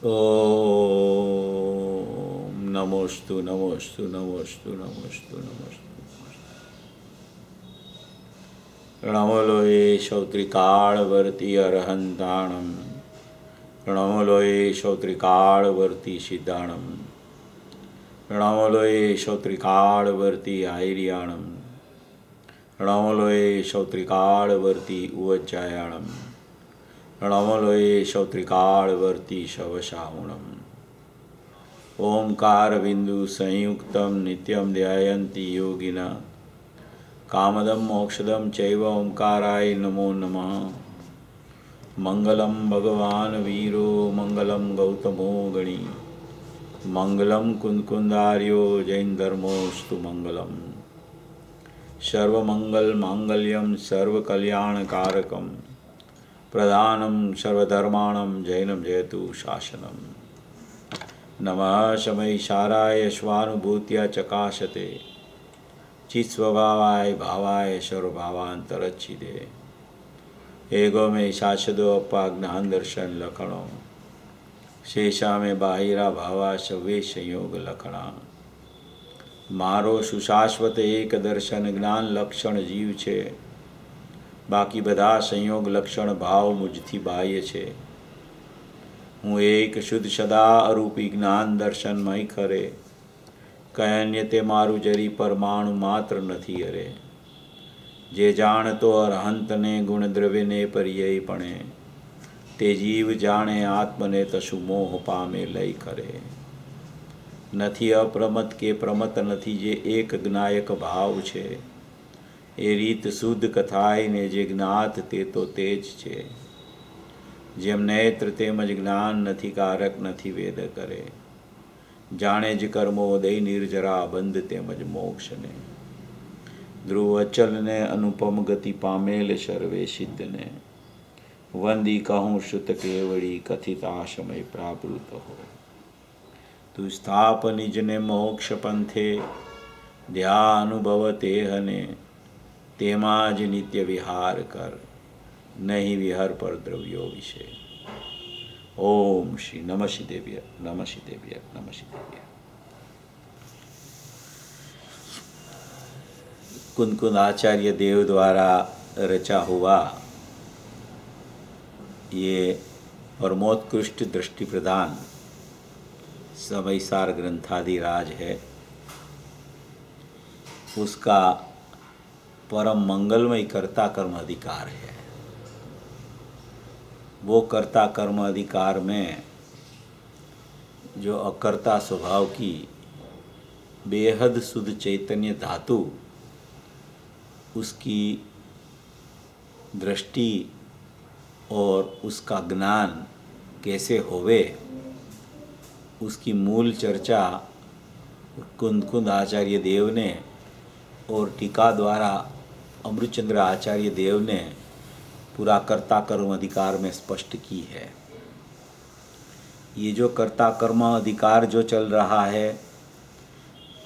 ओम नमोस्तु नमोस्तु नमोस्तु नमोस्तु नमोस्तु। प्रणमो लोये श्रोत्रिकालवर्ती अरहन्ताणं। प्रणमो लोये श्रोत्रिकालवर्ती सिद्धाणं। प्रणमो लोये श्रोत्रिकालवर्ती आयर्याणं। प्रणमो लोये श्रोत्रिकालवर्ती उवज्जायाणं। प्रणमो लोये श्रोत्रिकालवर्ती शवशाहुणम्। ओंकार बिंदु संयुक्तं नित्यं ध्यायन्ति योगिनः। कामदं मोक्षदं चैव ओंकाराय नमो नमः। मंगलं भगवान् वीरो मंगलं गौतमो गणी। मंगलं कुंदकुंदार्यो जैन धर्मोस्तु मंगलम्। सर्वमंगल मांगल्यं सर्वकल्याणकारकं। प्रधानं सर्वधर्माणं जैनं जयतु शासनम्। नमः शमैशाराय स्वानुभूत्या चकाशते। चित्स्वभावाय भावाय सर्वभावान्तरच्छिदे। एगो में शाश्वतो अपाज्ञान दर्शन लक्षणों। शेषा में बाहिरा भावा सवे संयोग लक्षणा। मारो सुशाश्वत एक दर्शन ज्ञान लक्षण जीव छे। बाकी बधा संयोग लक्षण भाव मुझथी बाह्य छे। हूँ एक शुद्ध सदा अरूपी ज्ञान दर्शनमय खरे। कयन्य ते मारू जरी परमाणु मात्र नथी अरे। जे जाणतो अरहंत ने गुण द्रव्य ने पर्ययपणे। ते जीव जाणे आत्मने तसु मोह पामे लय करे। नथी अप्रमत के प्रमत नथी जे एक ज्ञायक भाव छे। ए रीत शुद्ध कथाय ने जे ज्ञात ते तो तेज छे। जेम नेत्र तेमज ज्ञान नथी कारक नथी वेद करे। जाने ज कर्मोदय निर्जरा बंध तेमज मोक्ष ने। ध्रुव अचल ने अनुपम गति पामेल सर्वे सिद्ध ने। वंदी कहूँ श्रुत केवड़ी कथित आशमय प्राप्त हो। तु स्थाप निज ने मोक्ष पंथे। ध्यानुभव तेहने। तेमाज नित्य विहार कर। नहीं विहर पर द्रव्यो विषय। ओम श्री नमः शिदेव्य नमः शिदेव्य नमः शिदेव्य। कुंदकुंद आचार्य देव द्वारा रचा हुआ ये परमोत्कृष्ट दृष्टि प्रदान समयसार ग्रंथादिराज है। उसका परम मंगलमय कर्ता कर्म अधिकार है। वो कर्ता कर्म अधिकार में जो अकर्ता स्वभाव की बेहद शुद्ध चैतन्य धातु उसकी दृष्टि और उसका ज्ञान कैसे होवे उसकी मूल चर्चा कुंदकुंद आचार्य देव ने और टीका द्वारा अमृतचंद्र आचार्य देव ने पूरा कर्ता कर्म अधिकार में स्पष्ट की है। ये जो कर्ता कर्म अधिकार जो चल रहा है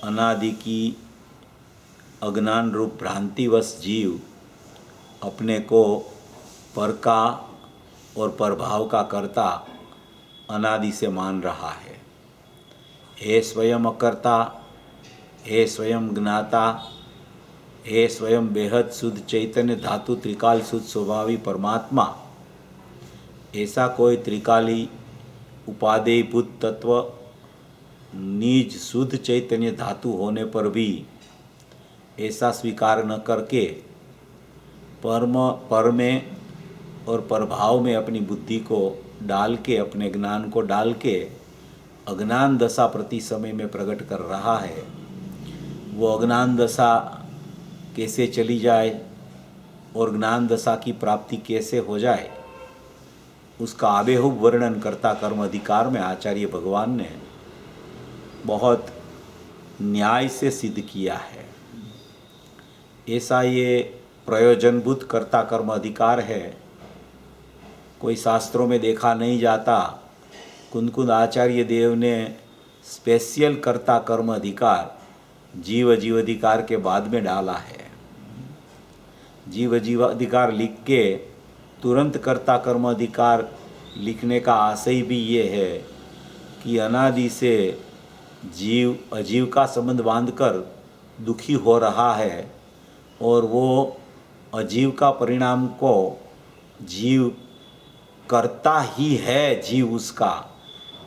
अनादि की अज्ञान रूप भ्रांतिवश जीव अपने को पर का और परभाव का कर्ता अनादि से मान रहा है। हे स्वयं अकर्ता, हे स्वयं ज्ञाता, हे स्वयं बेहद शुद्ध चैतन्य धातु त्रिकाल शुद्ध स्वभावी परमात्मा, ऐसा कोई त्रिकाली उपादेयभूत तत्व निज शुद्ध चैतन्य धातु होने पर भी ऐसा स्वीकार न करके पर में और परभाव में अपनी बुद्धि को डाल के अपने ज्ञान को डाल के अज्ञान दशा प्रति समय में प्रकट कर रहा है। वो अज्ञान दशा कैसे चली जाए और ज्ञान दशा की प्राप्ति कैसे हो जाए उसका आबेहूब वर्णन करता कर्म अधिकार में आचार्य भगवान ने बहुत न्याय से सिद्ध किया है। ऐसा ये प्रयोजनभूत कर्ता कर्म अधिकार है, कोई शास्त्रों में देखा नहीं जाता। कुंदकुंद आचार्य देव ने स्पेशल कर्ता कर्म अधिकार जीव जीवाधिकार के बाद में डाला है। जीव जीवाधिकार लिख के तुरंत कर्ता कर्म अधिकार लिखने का आशय भी ये है कि अनादि से जीव अजीव का संबंध बांधकर दुखी हो रहा है और वो अजीव का परिणाम को जीव करता ही है, जीव उसका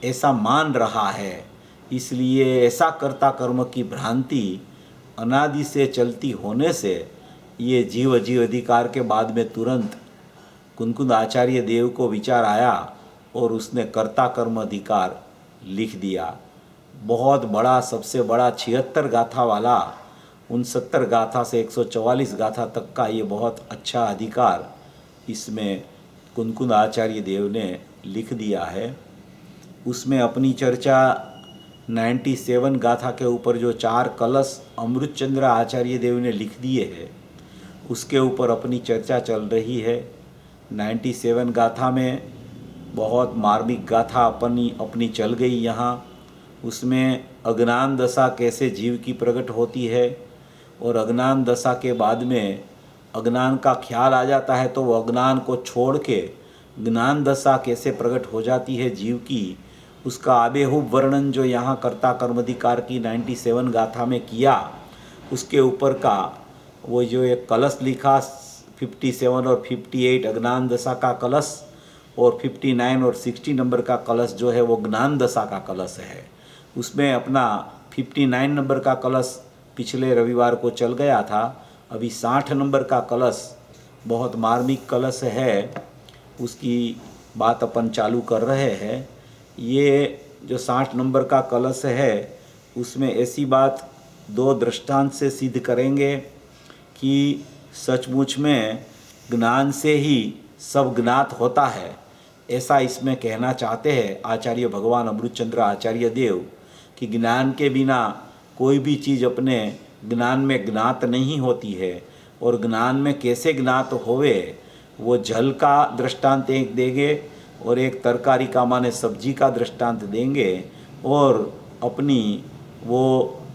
ऐसा मान रहा है। इसलिए ऐसा कर्ता कर्म की भ्रांति अनादि से चलती होने से ये जीव अजीव अधिकार के बाद में तुरंत कुनकुन आचार्य देव को विचार आया और उसने कर्ता कर्म अधिकार लिख दिया। बहुत बड़ा, सबसे बड़ा 76 गाथा वाला 69 गाथा से 144 गाथा तक का ये बहुत अच्छा अधिकार इसमें कुनकुन आचार्य देव ने लिख दिया है। उसमें अपनी चर्चा 97 गाथा के ऊपर जो 4 कलश अमृतचंद्र आचार्य देव ने लिख दिए हैं उसके ऊपर अपनी चर्चा चल रही है। 97 गाथा में बहुत मार्मिक गाथा अपनी चल गई यहाँ। उसमें अज्ञान दशा कैसे जीव की प्रकट होती है और अज्ञान दशा के बाद में अज्ञान का ख्याल आ जाता है तो वो अज्ञान को छोड़ के ज्ञान दशा कैसे प्रकट हो जाती है जीव की, उसका आबेहूब वर्णन जो यहाँ कर्ता कर्माधिकार की 97 गाथा में किया। उसके ऊपर का वो जो एक कलश लिखा 57 और 58 अज्ञान दशा का कलश और 59 और 60 नंबर का कलश जो है वो ज्ञान दशा का कलश है। उसमें अपना 59 नंबर का कलश पिछले रविवार को चल गया था। अभी 60 नंबर का कलश बहुत मार्मिक कलश है, उसकी बात अपन चालू कर रहे हैं। ये जो 60 नंबर का कलश है उसमें ऐसी बात 2 दृष्टांत से सिद्ध करेंगे कि सचमुच में ज्ञान से ही सब ज्ञात होता है, ऐसा इसमें कहना चाहते हैं आचार्य भगवान अमृतचंद्र आचार्य देव कि ज्ञान के बिना कोई भी चीज़ अपने ज्ञान में ज्ञात नहीं होती है। और ज्ञान में कैसे ज्ञात होवे वो जल का दृष्टांत एक देंगे और एक तरकारी का माने सब्जी का दृष्टांत देंगे और अपनी वो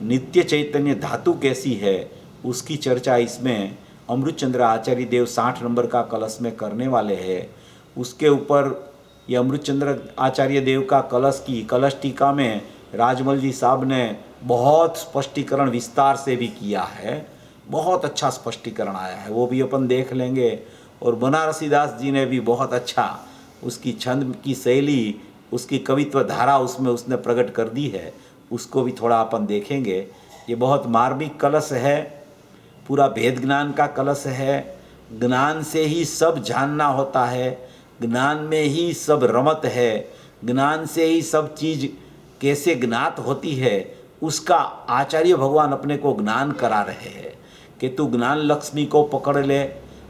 नित्य चैतन्य धातु कैसी है उसकी चर्चा इसमें अमृतचंद्र आचार्य देव 60 नंबर का कलश में करने वाले हैं। उसके ऊपर ये अमृतचंद्र आचार्य देव का कलश टीका में राजमल जी साहब ने बहुत स्पष्टीकरण विस्तार से भी किया है, बहुत अच्छा स्पष्टीकरण आया है, वो भी अपन देख लेंगे। और बनारसीदास जी ने भी बहुत अच्छा उसकी छंद की शैली, उसकी कवित्व धारा उसमें उसने प्रकट कर दी है, उसको भी थोड़ा अपन देखेंगे। ये बहुत मार्मिक कलश है, पूरा भेद ज्ञान का कलश है। ज्ञान से ही सब जानना होता है, ज्ञान में ही सब रमत है, ज्ञान से ही सब चीज़ कैसे ज्ञात होती है उसका आचार्य भगवान अपने को ज्ञान करा रहे हैं कि तू ज्ञान लक्ष्मी को पकड़ ले,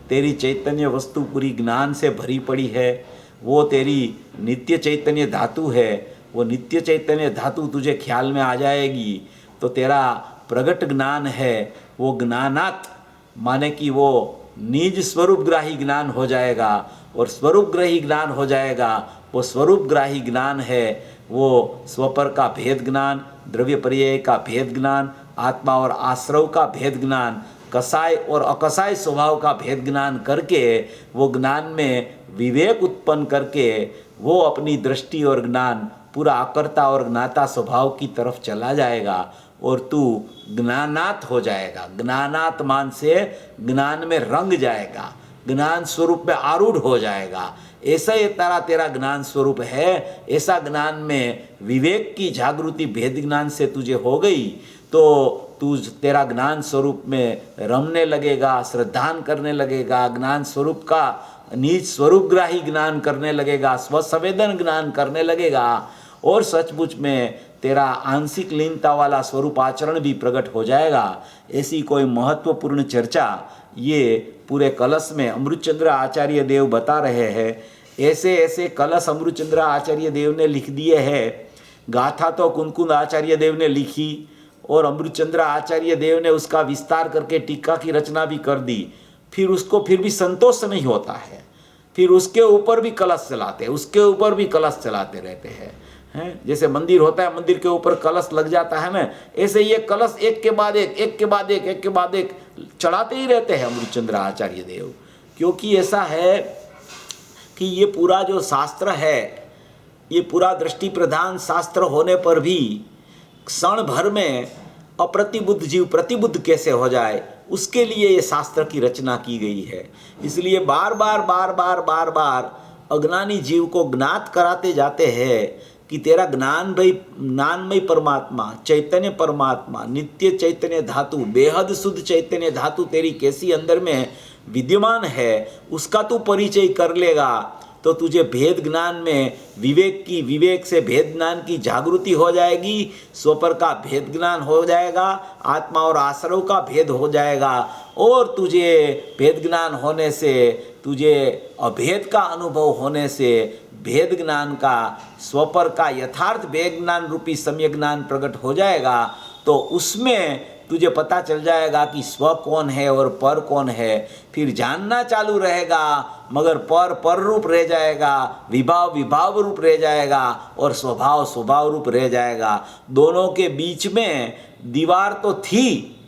तेरी चैतन्य वस्तु पूरी ज्ञान से भरी पड़ी है, वो तेरी नित्य चैतन्य धातु है, वो नित्य चैतन्य धातु तुझे ख्याल में आ जाएगी तो तेरा प्रगट ज्ञान है वो ज्ञानात माने कि वो निज स्वरूपग्राही ज्ञान हो जाएगा और स्वरूपग्राही ज्ञान हो जाएगा। वो स्वरूपग्राही ज्ञान है वो स्वपर का भेद ज्ञान, द्रव्य पर्याय का भेद ज्ञान, आत्मा और आश्रव का भेद ज्ञान, कसाय और अकसाय स्वभाव का भेद ज्ञान करके वो ज्ञान में विवेक उत्पन्न करके वो अपनी दृष्टि और ज्ञान पूरा अकर्ता और ज्ञाता स्वभाव की तरफ चला जाएगा और तू ज्ञानात हो जाएगा। ज्ञानात मान से ज्ञान में रंग जाएगा, ज्ञान स्वरूप में आरूढ़ हो जाएगा। ऐसा ये तेरा ज्ञान स्वरूप है, ऐसा ज्ञान में विवेक की जागृति भेद ज्ञान से तुझे हो गई तो तू तेरा ज्ञान स्वरूप में रमने लगेगा, श्रद्धान करने लगेगा, ज्ञान स्वरूप का निज स्वरूपग्राही ज्ञान करने लगेगा, स्वसंवेदन ज्ञान करने लगेगा और सचमुच में तेरा आंशिक लीनता वाला स्वरूप आचरण भी प्रकट हो जाएगा। ऐसी कोई महत्वपूर्ण चर्चा ये पूरे कलश में अमृतचंद्र आचार्य देव बता रहे हैं। ऐसे ऐसे कलश अमृतचंद्र आचार्य देव ने लिख दिए हैं। गाथा तो कुनकुन आचार्य देव ने लिखी और अमृतचंद्र आचार्य देव ने उसका विस्तार करके टीका की रचना भी कर दी। फिर उसको फिर भी संतोष नहीं होता है, फिर उसके ऊपर भी कलश चलाते, उसके ऊपर भी कलश चलाते रहते हैं। जैसे मंदिर होता है, मंदिर के ऊपर कलश लग जाता है ना, ऐसे ये कलश एक के बाद एक, एक के बाद एक, एक के बाद एक चढ़ाते ही रहते हैं अमृतचंद्र आचार्य देव। क्योंकि ऐसा है कि ये पूरा जो शास्त्र है ये पूरा दृष्टि प्रधान शास्त्र होने पर भी क्षण भर में अप्रतिबुद्ध जीव प्रतिबुद्ध कैसे हो जाए, उसके लिए ये शास्त्र की रचना की गई है। इसलिए बार बार अज्ञानी जीव को ज्ञात कराते जाते हैं कि तेरा ज्ञानमय परमात्मा, चैतन्य परमात्मा, नित्य चैतन्य धातु, बेहद शुद्ध चैतन्य धातु तेरी कैसी अंदर में विद्यमान है, उसका तू परिचय कर लेगा तो तुझे भेद ज्ञान में विवेक से भेद ज्ञान की जागृति हो जाएगी, स्वपर का भेद ज्ञान हो जाएगा, आत्मा और आश्रव का भेद हो जाएगा, और तुझे भेद ज्ञान होने से, तुझे अभेद का अनुभव होने से भेद ज्ञान का, स्वपर का यथार्थ भेद ज्ञान रूपी सम्यक ज्ञान प्रकट हो जाएगा। तो उसमें तुझे पता चल जाएगा कि स्व कौन है और पर कौन है। फिर जानना चालू रहेगा, मगर पर रूप रह जाएगा, विभाव रूप रह जाएगा, और स्वभाव रूप रह जाएगा। दोनों के बीच में दीवार तो थी,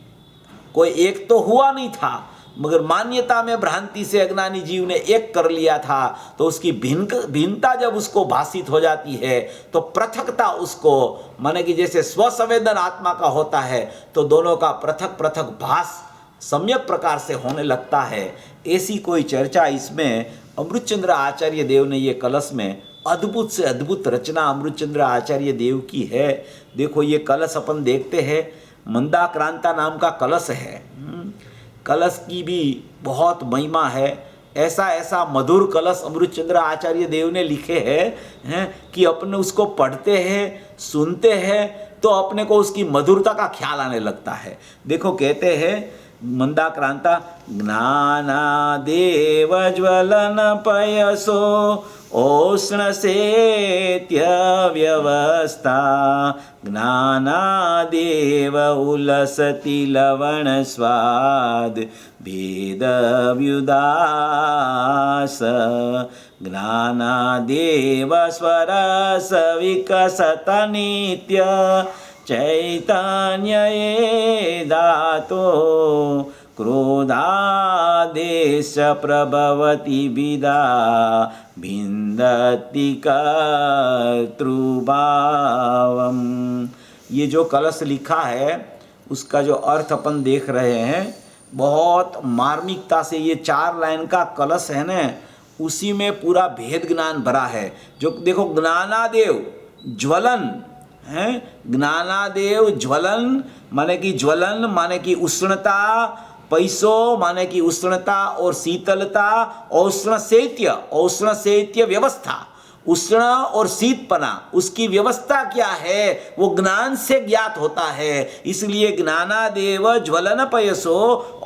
कोई एक तो हुआ नहीं था, मगर मान्यता में भ्रांति से अज्ञानी जीव ने एक कर लिया था। तो उसकी भिन्नता जब उसको भासित हो जाती है तो पृथकता उसको, माने कि जैसे स्वसंवेदन आत्मा का होता है तो दोनों का पृथक भास सम्यक प्रकार से होने लगता है। ऐसी कोई चर्चा इसमें अमृतचंद्र आचार्य देव ने ये कलश में अद्भुत से अद्भुत रचना अमृतचंद्र आचार्य देव की है। देखो ये कलश अपन देखते हैं, मंदाक्रांता नाम का कलश है। कलश की भी बहुत महिमा है। ऐसा मधुर कलश अमृतचंद्र आचार्य देव ने लिखे हैं कि अपने उसको पढ़ते हैं, सुनते हैं तो अपने को उसकी मधुरता का ख्याल आने लगता है। देखो कहते हैं मंदाक्रांता, ज्ञानादेव ज्वलन पयसो ओष्ण सेत्य व्यवस्था, ज्ञानादेव उलसति लवण स्वाद भेद व्युदास, ज्ञानादेव स्वरस विकसत नित्य चैतन्य धातो, क्रोधादेश प्रभवति विदा भिन्दति कर्तृभावम्। ये जो कलश लिखा है उसका जो अर्थ अपन देख रहे हैं, बहुत मार्मिकता से ये 4 लाइन का कलश है न, उसी में पूरा भेद ज्ञान भरा है। जो देखो ज्ञानादेव ज्वलन है, ज्ञानादेव ज्वलन माने कि उष्णता, पैसो माने कि उष्णता और शीतलता, औष्ण शैत्य व्यवस्था, उष्ण और शीतपना, उसकी व्यवस्था क्या है वो ज्ञान से ज्ञात होता है। इसलिए ज्ञानादेव ज्वलन पयसो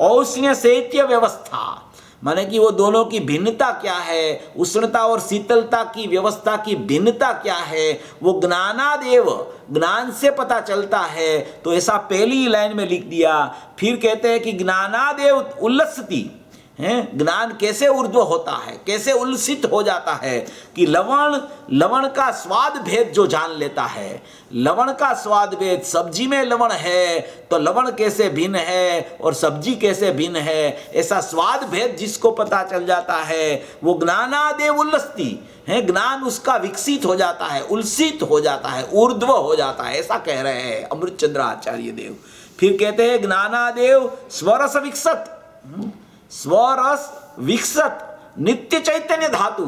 औष्ण्य शैत्य व्यवस्था, माने कि वो दोनों की भिन्नता क्या है, उष्णता और शीतलता की व्यवस्था की भिन्नता क्या है, वो ज्ञानादेव ज्ञान से पता चलता है। तो ऐसा पहली लाइन में लिख दिया। फिर कहते हैं कि ज्ञानादेव उल्लसति हैं, ज्ञान कैसे ऊर्ध्व होता है, कैसे उल्सित हो जाता है कि लवण का स्वाद भेद जो जान लेता है, लवण का स्वाद भेद, सब्जी में लवण है तो लवण कैसे भिन्न है और सब्जी कैसे भिन्न है, ऐसा स्वाद भेद जिसको पता चल जाता है वो ज्ञानादेव उल्लसति है, ज्ञान उसका विकसित हो जाता है, उल्सित हो जाता है, ऊर्ध्व हो जाता है, ऐसा कह रहे हैं अमृतचंद्र आचार्य देव। फिर कहते हैं ज्ञानादेव स्वरस विकसत नित्य चैतन्य धातु।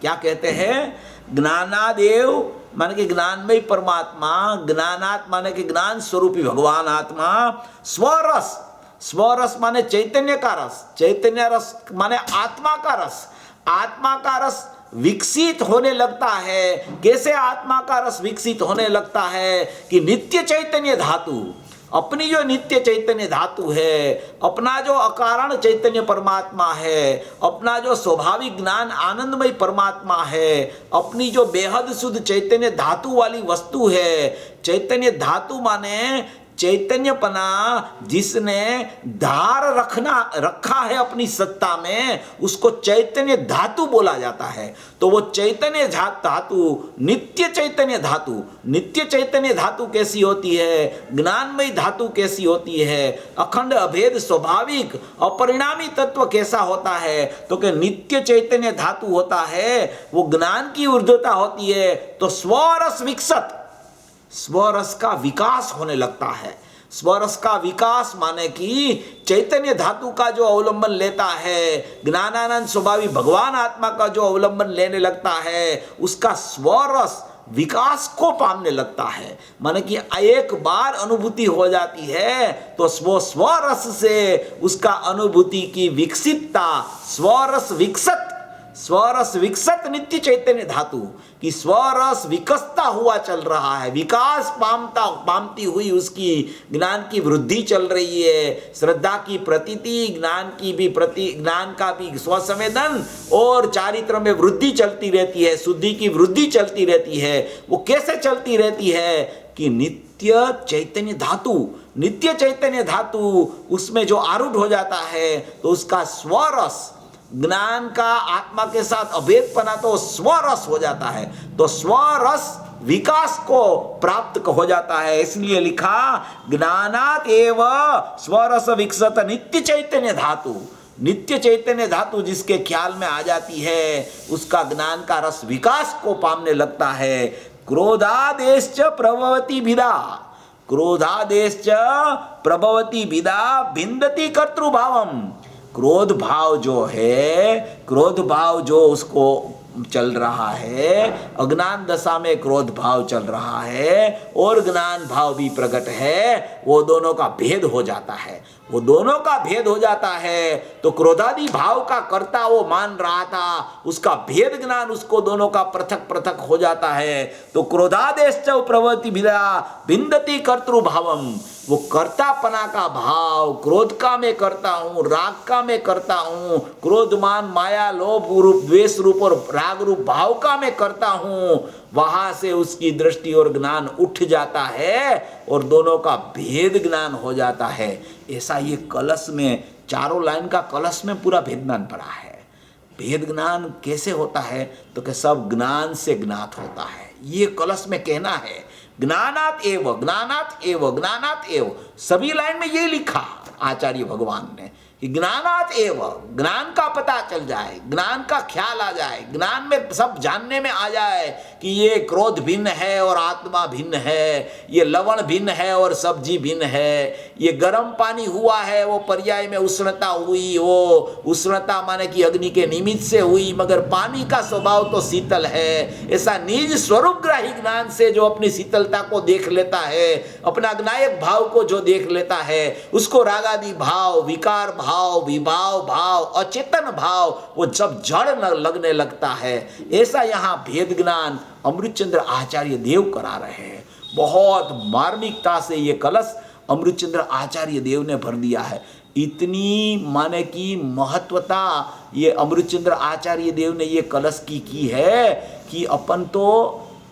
क्या कहते हैं? ज्ञानादेव माने कि ज्ञानमय परमात्मा, ज्ञानात् माने कि ज्ञान स्वरूपी भगवान आत्मा, स्वरस माने चैतन्य का रस, चैतन्य रस माने आत्मा का रस, आत्मा का रस विकसित होने लगता है। कैसे आत्मा का रस विकसित होने लगता है कि नित्य चैतन्य धातु, अपनी जो नित्य चैतन्य धातु है, अपना जो अकारण चैतन्य परमात्मा है, अपना जो स्वाभाविक ज्ञान आनंदमय परमात्मा है, अपनी जो बेहद शुद्ध चैतन्य धातु वाली वस्तु है, चैतन्य धातु माने चैतन्यपना जिसने धार रखा है अपनी सत्ता में, उसको चैतन्य धातु बोला जाता है। तो वो चैतन्य धातु नित्य चैतन्य धातु, नित्य चैतन्य धातु कैसी होती है, ज्ञानमयी धातु कैसी होती है, अखंड अभेद स्वाभाविक अपरिणामी तत्व कैसा होता है, तो कि नित्य चैतन्य धातु होता है, वो ज्ञान की ऊर्ध्वता होती है। तो स्वरस विकसत, स्वरस का विकास होने लगता है। स्वरस का विकास माने कि चैतन्य धातु का जो अवलंबन लेता है, ज्ञानानंद स्वभावी भगवान आत्मा का जो अवलंबन लेने लगता है, उसका स्वरस विकास को पाने लगता है। माने कि एक बार अनुभूति हो जाती है तो स्वरस से उसका अनुभूति की विकसितता, स्वरस विकसत, स्वरस विकसत नित्य चैतन्य धातु कि स्वरस विकसता हुआ चल रहा है, विकास पामती हुई उसकी ज्ञान की वृद्धि चल रही है, श्रद्धा की प्रतीति, ज्ञान का भी स्वसंवेदन और चारित्र में वृद्धि चलती रहती है, शुद्धि की वृद्धि चलती रहती है। वो कैसे चलती रहती है कि नित्य चैतन्य धातु, नित्य चैतन्य धातु उसमें जो आरूढ़ हो जाता है तो उसका स्वरस, ज्ञान का आत्मा के साथ अभेदपना तो स्वरस हो जाता है, तो स्वरस विकास को प्राप्त हो जाता है। इसलिए लिखा ज्ञानात एव स्वरस विकसत नित्य चैतन्य धातु। नित्य चैतन्य धातु जिसके ख्याल में आ जाती है उसका ज्ञान का रस विकास को पाने लगता है। क्रोधादेश्च प्रभवति भिदा, क्रोधादेश्च प्रभवति भिदा भिन्दति कर्तृभावम। क्रोध भाव जो है, क्रोध भाव जो उसको चल रहा है, अज्ञान दशा में क्रोध भाव चल रहा है और ज्ञान भाव भी प्रकट है, वो दोनों का भेद हो जाता है, वो दोनों का भेद हो जाता है। तो क्रोधादि भाव का कर्ता वो मान रहा था, उसका भेद ज्ञान उसको दोनों का पृथक पृथक हो जाता है। तो क्रोधादेश्च प्रवृत्ति भिन्दति कर्तृभावम, वो कर्तापना का भाव, क्रोध का मैं करता हूँ, राग का मैं करता हूँ, क्रोधमान माया लोभ रूप द्वेष रूप और राग रूप भाव का मैं करता हूँ, वहां से उसकी दृष्टि और ज्ञान उठ जाता है और दोनों का भेद ज्ञान हो जाता है। ऐसा ये कलश में, चारों लाइन का कलश में पूरा भेद ज्ञान पड़ा है। भेद ज्ञान कैसे होता है तो कि सब ज्ञान से ज्ञात होता है, ये कलश में कहना है। ज्ञानात एव, ज्ञानात एव, ज्ञानात एव, सभी लाइन में ये लिखा आचार्य भगवान ने कि ज्ञानात एव, ज्ञान का पता चल जाए, ज्ञान का ख्याल आ जाए, ज्ञान में सब जानने में आ जाए कि ये क्रोध भिन्न है और आत्मा भिन्न है, ये लवण भिन्न है और सब्जी भिन्न है, ये गर्म पानी हुआ है वो पर्याय में उष्णता हुई, वो उष्णता माने कि अग्नि के निमित्त से हुई, मगर पानी का स्वभाव तो शीतल है। ऐसा निज स्वरूप ग्राही ज्ञान से जो अपनी शीतलता को देख लेता है, अपना ज्ञायक भाव को जो देख लेता है, उसको रागादि भाव, विकार भाव, विभाव भाव, अचेतन भाव वो सब जड़ लगने लगता है। ऐसा यहाँ भेद ज्ञान अमृतचंद्र आचार्य देव करा रहे हैं। बहुत मार्मिकता से ये कलश अमृतचंद्र आचार्य देव ने भर दिया है। इतनी माने की महत्वता ये अमृतचंद्र आचार्य देव ने ये कलश की है कि अपन तो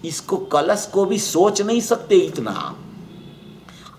इसको कलश को भी सोच नहीं सकते। इतना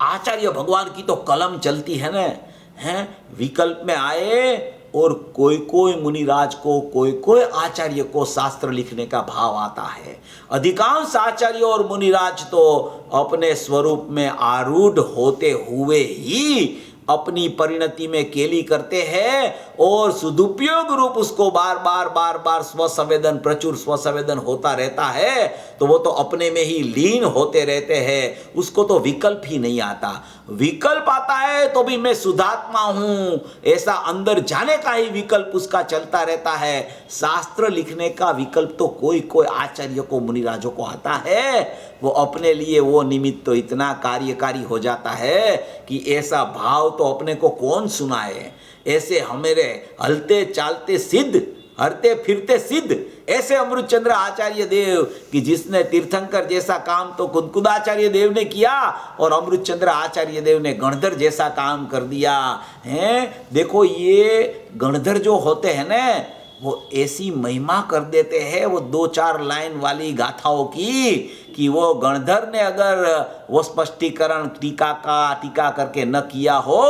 आचार्य भगवान की तो कलम चलती है ना, हैं विकल्प में आए और कोई कोई मुनिराज को, कोई कोई आचार्य को शास्त्र लिखने का भाव आता है। अधिकांश आचार्य और मुनिराज तो अपने स्वरूप में आरूढ़ होते हुए ही अपनी परिणति में केली करते हैं और सदुपयोग रूप उसको बार बार स्वसंवेदन, प्रचुर स्वसंवेदन होता रहता है, तो वो तो अपने में ही लीन होते रहते हैं। उसको तो विकल्प ही नहीं आता। विकल्प आता है तो भी मैं शुद्धात्मा हूँ, ऐसा अंदर जाने का ही विकल्प उसका चलता रहता है। शास्त्र लिखने का विकल्प तो कोई कोई आचार्य को, मुनिराजों को आता है। वो अपने लिए वो निमित्त तो इतना कार्यकारी हो जाता है कि ऐसा भाव तो अपने को कौन सुनाए। ऐसे हमारे हलते चालते सिद्ध, हरते फिरते सिद्ध, ऐसे अमृतचंद्र आचार्य देव कि जिसने तीर्थंकर जैसा काम तो कुंकुदाचार्य देव ने किया और अमृतचंद्र आचार्य देव ने गणधर जैसा काम कर दिया है। देखो ये गणधर जो होते हैं ना, वो ऐसी महिमा कर देते हैं वो 2-4 लाइन वाली गाथाओं की कि वो गणधर ने अगर वो स्पष्टीकरण टीका करके न किया हो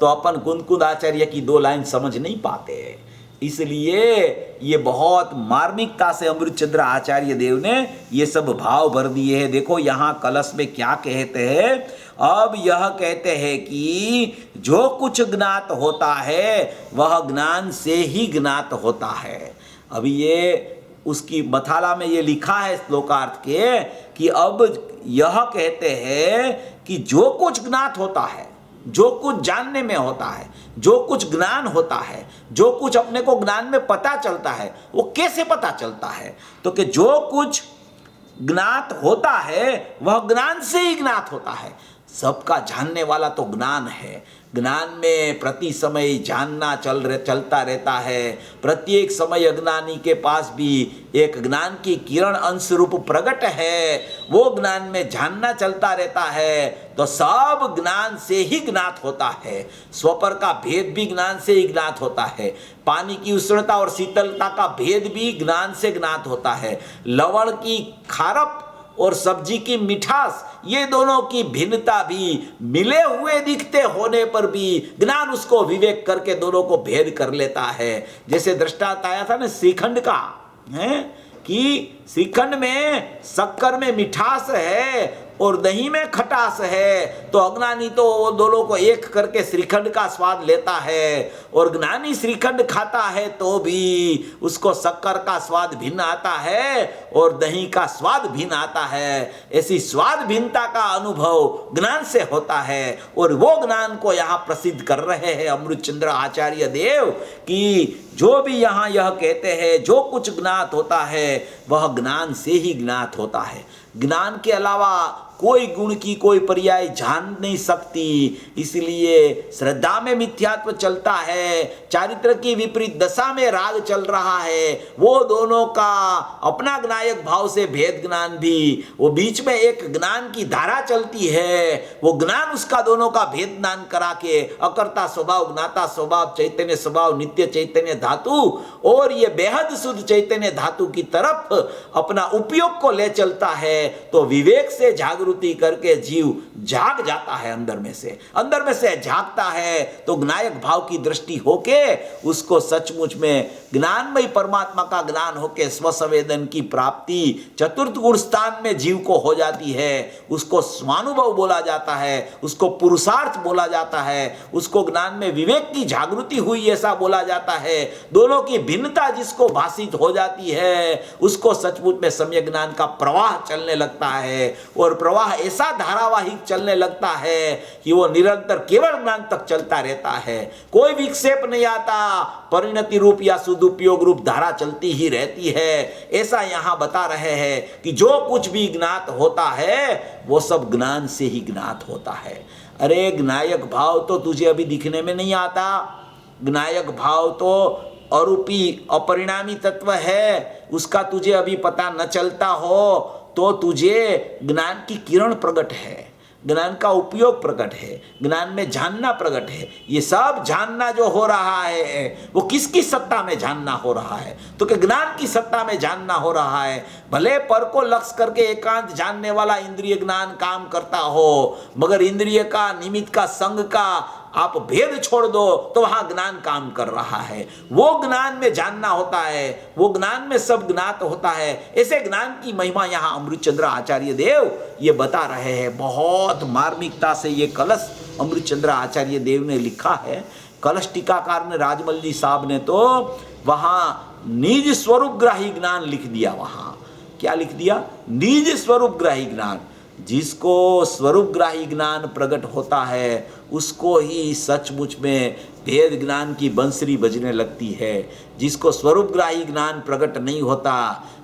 तो अपन कुंद आचार्य की 2 लाइन समझ नहीं पाते। इसलिए ये बहुत मार्मिकता से अमृतचंद्र आचार्य देव ने ये सब भाव भर दिए हैं। देखो यहाँ कलश में क्या कहते हैं, अब यह कहते हैं कि जो कुछ ज्ञात होता है वह ज्ञान से ही ज्ञात होता है। अभी ये उसकी मथाला में ये लिखा है श्लोकार्थ के कि अब यह कहते हैं कि जो कुछ ज्ञात होता है, जो कुछ जानने में होता है, जो कुछ ज्ञान होता है, जो कुछ अपने को ज्ञान में पता चलता है, वो कैसे पता चलता है, तो कि जो कुछ ज्ञात होता है वह ज्ञान से ही ज्ञात होता है। सबका जानने वाला तो ज्ञान है। ज्ञान में प्रति समय जानना चलता रहता है। प्रत्येक समय अज्ञानी के पास भी एक ज्ञान की किरण अंश रूप प्रकट है, वो ज्ञान में जानना चलता रहता है। तो सब ज्ञान से ही ज्ञात होता है। स्वपर का भेद भी ज्ञान से ही ज्ञात होता है। पानी की उष्णता और शीतलता का भेद भी ज्ञान से ज्ञात होता है। लवण की खारप और सब्जी की मिठास, ये दोनों की भिन्नता भी मिले हुए दिखते होने पर भी ज्ञान उसको विवेक करके दोनों को भेद कर लेता है। जैसे दृष्टांत आया था ना श्रीखंड का, है कि श्रीखंड में शक्कर में मिठास है और दही में खटास है, तो अज्ञानी तो वो दोनों को एक करके श्रीखंड का स्वाद लेता है, और ज्ञानी श्रीखंड खाता है तो भी उसको शक्कर का स्वाद भिन्न आता है और दही का स्वाद भिन्न आता है। ऐसी स्वाद भिन्नता का अनुभव ज्ञान से होता है, और वो ज्ञान को यहाँ प्रसिद्ध कर रहे हैं अमृतचंद्र आचार्य देव कि जो भी यहाँ यह कहते हैं जो कुछ ज्ञात होता है वह ज्ञान से ही ज्ञात होता है। ज्ञान के अलावा कोई गुण की कोई पर्याय जान नहीं सकती। इसलिए श्रद्धा में मिथ्यात्व चलता है, चारित्र की विपरीत दशा में राग चल रहा है, वो दोनों का अपना ज्ञायक भाव से भेद ज्ञान भी, वो बीच में एक ज्ञान की धारा चलती है, वो ज्ञान उसका दोनों का भेद ज्ञान करा के अकर्ता स्वभाव, ज्ञाता स्वभाव, चैतन्य स्वभाव, नित्य चैतन्य धातु और ये बेहद शुद्ध चैतन्य धातु की तरफ अपना उपयोग को ले चलता है। तो विवेक से जागृति करके जीव जाग जाता है, अंदर में से जागता है, तो ज्ञायक भाव की दृष्टि होके उसको सचमुच में ज्ञानमय परमात्मा का ज्ञान होके स्वसंवेदन की प्राप्ति चतुर्थ गुण स्थान में जीव को हो जाती है। उसको स्वानुभव बोला जाता है, उसको पुरुषार्थ बोला जाता है, उसको ज्ञान में विवेक की जागृति हुई ऐसा बोला जाता है। दोनों की भिन्नता जिसको भाषित हो जाती है उसको सचमुच में सम्यक ज्ञान का प्रवाह चलने लगता है, और प्रवाह ऐसा धारावाहिक चलने लगता है कि वो निरंतर केवल ज्ञान तक चलता रहता है। कोई विक्षेप नहीं आता, परिणति रूप या सदुपयोग रूप धारा चलती ही रहती है। ऐसा यहाँ बता रहे हैं कि जो कुछ भी ज्ञात होता है वो सब ज्ञान से ही ज्ञात होता है। अरे ज्ञायक भाव तो तुझे अभी दिखने में नहीं आता। ज्ञायक भाव तो अरूपी अपरिणामी तत्व है, उसका तुझे अभी पता न चलता हो तो तुझे ज्ञान की किरण प्रकट है, ज्ञान का उपयोग प्रकट है, ज्ञान में जानना प्रकट है। ये सब जानना जो हो रहा है वो किसकी सत्ता में जानना हो रहा है, तो कि ज्ञान की सत्ता में जानना हो रहा है। भले पर को लक्ष्य करके एकांत जानने वाला इंद्रिय ज्ञान काम करता हो, मगर इंद्रिय का निमित्त का संग का आप भेद छोड़ दो तो वहां ज्ञान काम कर रहा है। वो ज्ञान में जानना होता है, वो ज्ञान में सब ज्ञात होता है। ऐसे ज्ञान की महिमा यहाँ अमृतचंद्र आचार्य देव ये बता रहे हैं। बहुत मार्मिकता से ये कलश अमृतचंद्र आचार्य देव ने लिखा है। कलश टीकाकार ने राजमल्ली साहब ने तो वहाँ निज स्वरूपग्राही ज्ञान लिख दिया। वहाँ क्या लिख दिया? निज स्वरूपग्राही ज्ञान। जिसको स्वरूपग्राही ज्ञान प्रकट होता है उसको ही सचमुच में भेद ज्ञान की बंसरी बजने लगती है। जिसको स्वरूपग्राही ज्ञान प्रकट नहीं होता,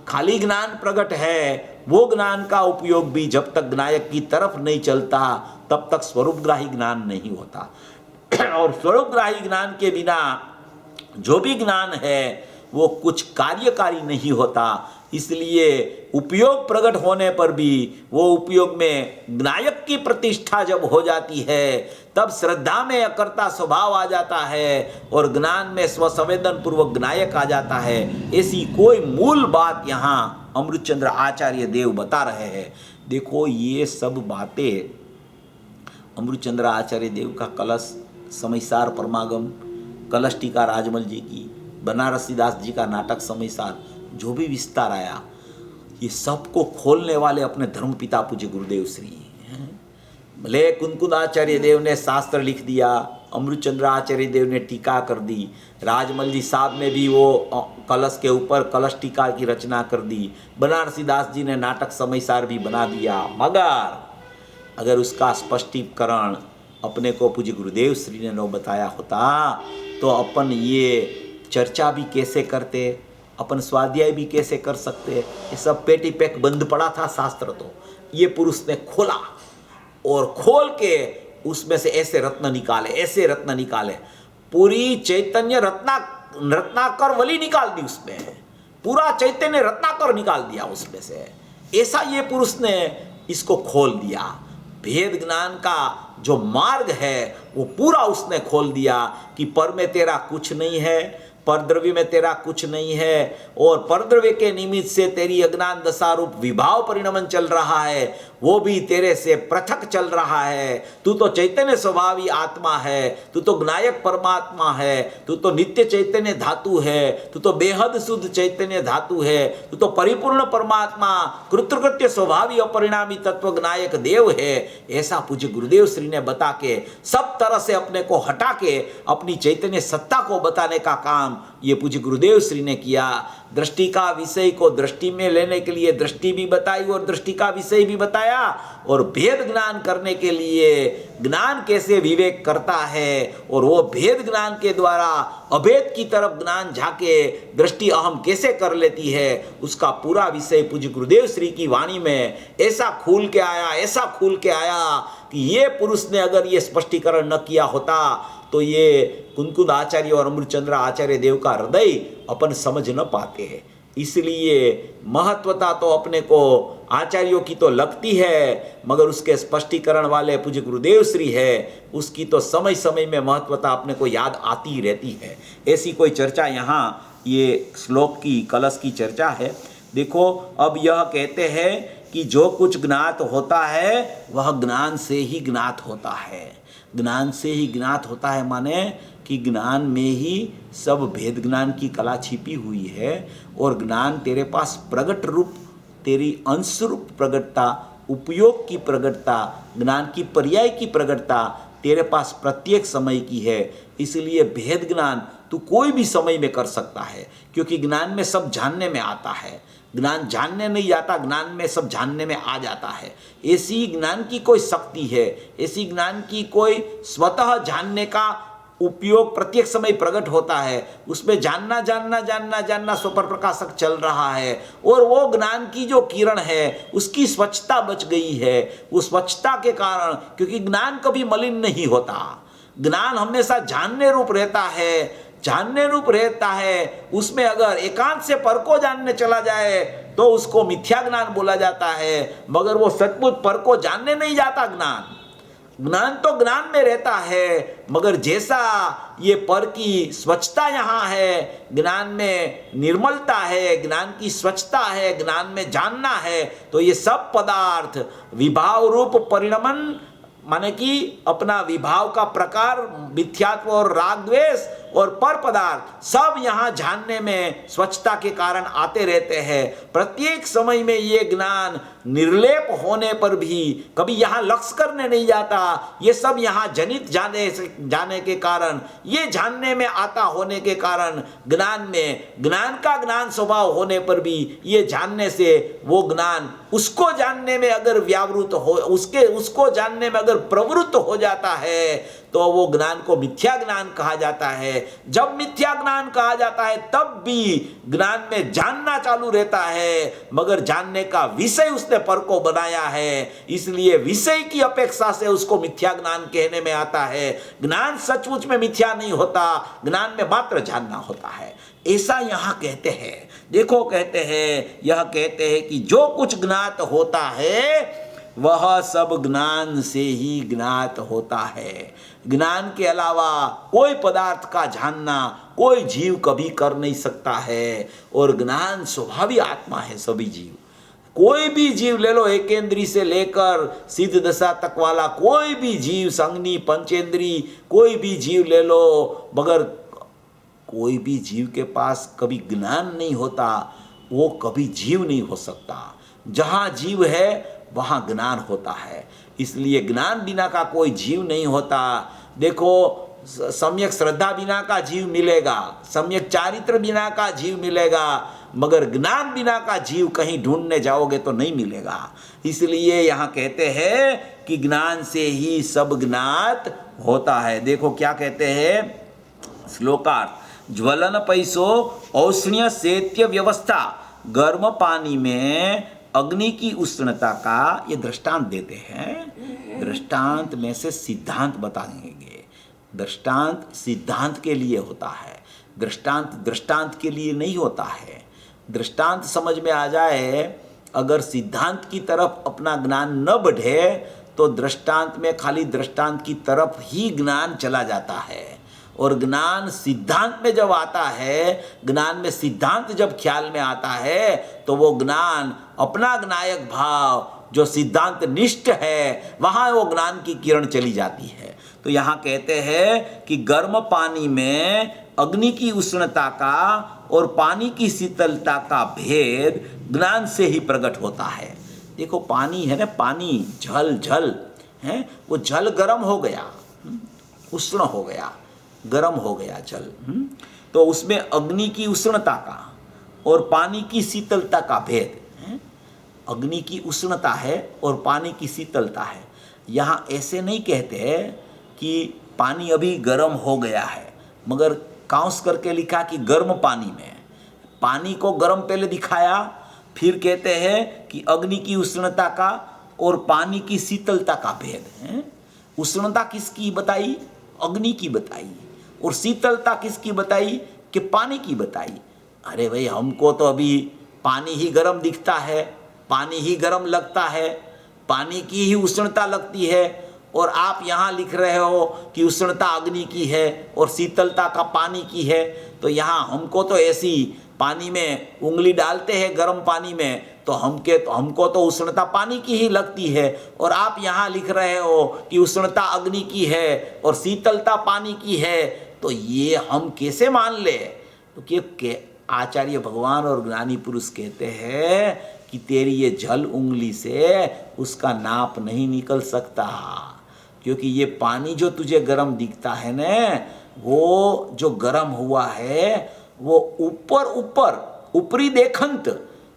खाली ज्ञान प्रकट है, वो ज्ञान का उपयोग भी जब तक ज्ञायक की तरफ नहीं चलता तब तक स्वरूपग्राही ज्ञान नहीं होता। और स्वरूपग्राही ज्ञान के बिना जो भी ज्ञान है वो कुछ कार्यकारी नहीं होता। इसलिए उपयोग प्रकट होने पर भी वो उपयोग में ज्ञायक की प्रतिष्ठा जब हो जाती है तब श्रद्धा में अकर्ता स्वभाव आ जाता है और ज्ञान में स्वसंवेदन पूर्वक ज्ञायक आ जाता है। ऐसी कोई मूल बात यहाँ अमृतचंद्र आचार्य देव बता रहे हैं। देखो ये सब बातें अमृतचंद्र आचार्य देव का कलश, समयसार परमागम, कलश टीका राजमल जी की, बनारसी दास जी का नाटक समयसार, जो भी विस्तार आया, ये सबको खोलने वाले अपने धर्मपिता पूज्य गुरुदेव श्री हैं। भले कुंकुद आचार्य देव ने शास्त्र लिख दिया, अमृतचंद्र आचार्य देव ने टीका कर दी, राजमल जी साहब ने भी वो कलश के ऊपर कलश टीका की रचना कर दी, बनारसी दास जी ने नाटक समयसार भी बना दिया, मगर अगर उसका स्पष्टीकरण अपने को पूज्य गुरुदेव श्री ने न बताया होता तो अपन ये चर्चा भी कैसे करते, अपन स्वाध्याय भी कैसे कर सकते। ये सब पेटी पैक बंद पड़ा था शास्त्र। तो ये पुरुष ने खोला और खोल के उसमें से ऐसे रत्न निकाले, ऐसे रत्न निकाले, पूरी चैतन्य रत्नाकर वली निकाल दी उसमें, पूरा चैतन्य रत्नाकर निकाल दिया उसमें से। ऐसा ये पुरुष ने इसको खोल दिया। भेद ज्ञान का जो मार्ग है वो पूरा उसने खोल दिया कि पर में तेरा कुछ नहीं है, परद्रव्य में तेरा कुछ नहीं है, और परद्रव्य के निमित्त से तेरी अज्ञान दशा रूप विभाव परिणमन चल रहा है, वो भी तेरे से पृथक चल रहा है। तू तो चैतन्य स्वभावी आत्मा है, तू तो ज्ञायक परमात्मा है, तू तो नित्य चैतन्य धातु है, तू तो बेहद शुद्ध चैतन्य धातु है, तू तो परिपूर्ण परमात्मा कृतकृत्य स्वभावी अपरिणामी तत्व ज्ञायक देव है। ऐसा पूज्य गुरुदेव श्री ने बता के सब तरह से अपने को हटा के अपनी चैतन्य सत्ता को बताने का काम ये पूज्य गुरुदेव श्री ने किया। दृष्टि का विषय को दृष्टि में लेने के लिए दृष्टि भी बताई और दृष्टि का विषय भी बताया, और भेद ज्ञान करने के लिए ज्ञान कैसे विवेक करता है और वो भेद ज्ञान के द्वारा अभेद की तरफ ज्ञान झाके दृष्टि अहम कैसे कर लेती है, उसका पूरा विषय पूज्य गुरुदेव श्री की वाणी में ऐसा खुल के आया, ऐसा खुल के आया कि ये पुरुष ने अगर ये स्पष्टीकरण न किया होता तो ये कुंकुद आचार्य और अमृतचंद्र आचार्य देव का हृदय अपन समझ न पाते हैं। इसलिए महत्वता तो अपने को आचार्यों की तो लगती है, मगर उसके स्पष्टीकरण वाले पूज्य गुरुदेव श्री है, उसकी तो समय समय में महत्वता अपने को याद आती ही रहती है। ऐसी कोई चर्चा यहाँ ये श्लोक की कलश की चर्चा है। देखो अब यह कहते हैं कि जो कुछ ज्ञात होता है वह ज्ञान से ही ज्ञात होता है। ज्ञान से ही ज्ञात होता है माने कि ज्ञान में ही सब भेद ज्ञान की कला छिपी हुई है, और ज्ञान तेरे पास प्रगट रूप, तेरी अंश रूप प्रगटता, उपयोग की प्रगटता, ज्ञान की पर्याय की प्रगटता तेरे पास प्रत्येक समय की है। इसलिए भेद ज्ञान तू कोई भी समय में कर सकता है, क्योंकि ज्ञान में सब जानने में आता है। ज्ञान जानने नहीं जाता, ज्ञान में सब जानने में आ जाता है। ऐसी ज्ञान की कोई शक्ति है, ऐसी ज्ञान की कोई स्वतः जानने का उपयोग प्रत्येक समय प्रकट होता है। उसमें जानना जानना जानना जानना स्वपर प्रकाशक चल रहा है, और वो ज्ञान की जो किरण है उसकी स्वच्छता बच गई है। वो स्वच्छता के कारण, क्योंकि ज्ञान कभी मलिन नहीं होता, ज्ञान हमेशा जानने रूप रहता है, जानने रूप रहता है। उसमें अगर एकांत से पर को जानने चला जाए तो उसको मिथ्या ज्ञान बोला जाता है, मगर वो सचमुच पर को जानने नहीं जाता। ज्ञान तो ज्ञान में रहता है, मगर जैसा ये पर की स्वच्छता यहाँ है, ज्ञान में निर्मलता है, ज्ञान की स्वच्छता है, ज्ञान में जानना है, तो ये सब पदार्थ विभाव रूप परिणमन माने कि अपना विभाव का प्रकार, मिथ्यात्व और राग द्वेष और पर पदार्थ सब यहाँ जानने में स्वच्छता के कारण आते रहते हैं। प्रत्येक समय में ये ज्ञान निर्लेप होने पर भी कभी यहाँ लक्ष्य करने नहीं जाता। ये सब यहाँ जनित जाने के कारण, ये जानने में आता होने के कारण, ज्ञान में ज्ञान का ज्ञान स्वभाव होने पर भी ये जानने से वो ज्ञान उसको जानने में अगर व्यावृत हो, उसको जानने में अगर प्रवृत्त हो जाता है तो वो ज्ञान को मिथ्या ज्ञान कहा जाता है। जब मिथ्या ज्ञान कहा जाता है तब भी ज्ञान में जानना चालू रहता है, मगर जानने का विषय उसने पर को बनाया है, इसलिए विषय की अपेक्षा से उसको मिथ्या ज्ञान कहने में आता है। ज्ञान सचमुच में मिथ्या नहीं होता, ज्ञान में मात्र जानना होता है। ऐसा यहाँ कहते हैं। देखो कहते हैं, यह कहते हैं कि जो कुछ ज्ञात होता है वह सब ज्ञान से ही ज्ञात होता है। ज्ञान के अलावा कोई पदार्थ का जानना कोई जीव कभी कर नहीं सकता है। और ज्ञान स्वाभाविक आत्मा है सभी जीव। कोई भी जीव ले लो, एकेंद्री से लेकर सिद्ध दशा तक वाला कोई भी जीव, संज्ञी पंचेंद्री कोई भी जीव ले लो, मगर कोई भी जीव के पास कभी ज्ञान नहीं होता, वो कभी जीव नहीं हो सकता। जहाँ जीव है वहाँ ज्ञान होता है। इसलिए ज्ञान बिना का कोई जीव नहीं होता। देखो, सम्यक श्रद्धा बिना का जीव मिलेगा, सम्यक चारित्र बिना का जीव मिलेगा, मगर ज्ञान बिना का जीव कहीं ढूंढने जाओगे तो नहीं मिलेगा। इसलिए यहाँ कहते हैं कि ज्ञान से ही सब ज्ञात होता है। देखो क्या कहते हैं श्लोकार्थ, ज्वलन पैसो औष्ण्य शैत्य व्यवस्था, गर्म पानी में अग्नि की उष्णता का ये दृष्टांत देते हैं। दृष्टांत में से सिद्धांत बताएंगे। दृष्टांत सिद्धांत के लिए होता है, दृष्टांत दृष्टांत के लिए नहीं होता है। दृष्टांत समझ में आ जाए, अगर सिद्धांत की तरफ अपना ज्ञान न बढ़े तो दृष्टांत में खाली दृष्टांत की तरफ ही ज्ञान चला जाता है। और ज्ञान सिद्धांत में जब आता है, ज्ञान में सिद्धांत जब ख्याल में आता है, तो वो ज्ञान अपना ज्ञायक भाव जो सिद्धांत निष्ठ है, वहाँ वो ज्ञान की किरण चली जाती है। तो यहाँ कहते हैं कि गर्म पानी में अग्नि की उष्णता का और पानी की शीतलता का भेद ज्ञान से ही प्रकट होता है। देखो पानी है ना, पानी जल जल है, वो जल गर्म हो गया, उष्ण हो गया, गर्म हो गया जल। तो उसमें अग्नि की उष्णता का और पानी की शीतलता का भेद है। अग्नि की उष्णता है और पानी की शीतलता है। यहाँ ऐसे नहीं कहते कि पानी अभी गर्म हो गया है, मगर काउंस करके लिखा कि गर्म पानी में, पानी को गर्म पहले दिखाया, फिर कहते हैं कि अग्नि की उष्णता का और पानी की शीतलता का भेद है। उष्णता किसकी बताई? अग्नि की बताई। और शीतलता किसकी बताई? कि पानी की बताई। अरे भाई, हमको तो अभी पानी ही गर्म दिखता है, पानी ही गर्म लगता है, पानी की ही उष्णता लगती है, और आप यहाँ लिख रहे हो कि उष्णता अग्नि की है और शीतलता का पानी की है। तो यहाँ हमको तो ऐसी पानी में उंगली डालते हैं गर्म पानी में, तो हमको तो उष्णता पानी की ही लगती है, और आप यहाँ लिख रहे हो कि उष्णता अग्नि की है और शीतलता पानी की है। तो ये हम कैसे मान ले? तो कि आचार्य भगवान और ज्ञानी पुरुष कहते हैं कि तेरी ये जल उंगली से उसका नाप नहीं निकल सकता, क्योंकि ये पानी जो तुझे गर्म दिखता है ना, वो जो गर्म हुआ है वो ऊपरी देखंत,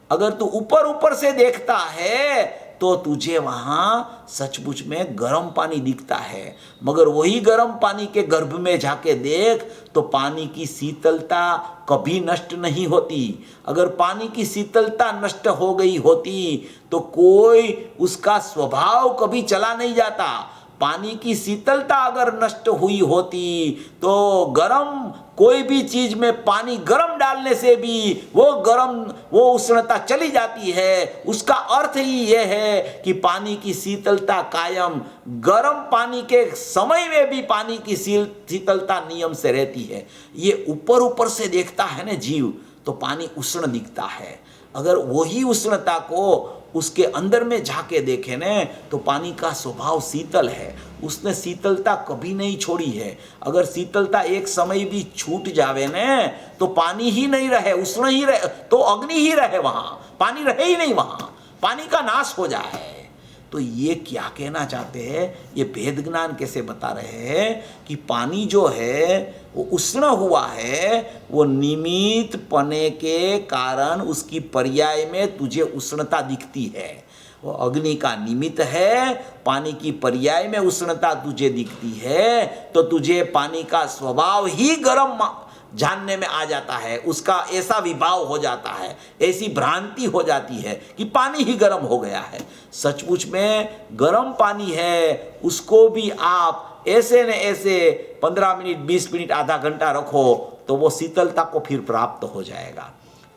अगर तू ऊपर से देखता है तो तुझे वहाँ सचमुच में गर्म पानी दिखता है, मगर वही गर्म पानी के गर्भ में जाके देख तो पानी की शीतलता कभी नष्ट नहीं होती। अगर पानी की शीतलता नष्ट हो गई होती तो कोई उसका स्वभाव कभी चला नहीं जाता। पानी की शीतलता अगर नष्ट हुई होती तो गरम कोई भी चीज में पानी गरम डालने से भी वो उष्णता चली जाती है। उसका अर्थ ही यह है कि पानी की शीतलता कायम, गरम पानी के समय में भी पानी की शीतलता नियम से रहती है। ये ऊपर से देखता है ना जीव, तो पानी उष्ण दिखता है। अगर वही उष्णता को उसके अंदर में जाके देखे न, तो पानी का स्वभाव शीतल है, उसने शीतलता कभी नहीं छोड़ी है। अगर शीतलता एक समय भी छूट जावे न, तो पानी ही नहीं रहे, उष्ण ही रहे, तो अग्नि ही रहे, वहाँ पानी रहे ही नहीं, वहाँ पानी का नाश हो जाए। तो ये क्या कहना चाहते हैं? ये भेद ज्ञान कैसे बता रहे हैं कि पानी जो है वो उष्ण हुआ है, वो निमित्त पने के कारण उसकी पर्याय में तुझे उष्णता दिखती है। वो अग्नि का निमित्त है, पानी की पर्याय में उष्णता तुझे दिखती है, तो तुझे पानी का स्वभाव ही गर्म जानने में आ जाता है, उसका ऐसा विभाव हो जाता है, ऐसी भ्रांति हो जाती है कि पानी ही गर्म हो गया है। सचमुच में गर्म पानी है, उसको भी आप ऐसे न ऐसे 15 मिनट 20 मिनट आधा घंटा रखो तो वो शीतलता को फिर प्राप्त हो जाएगा।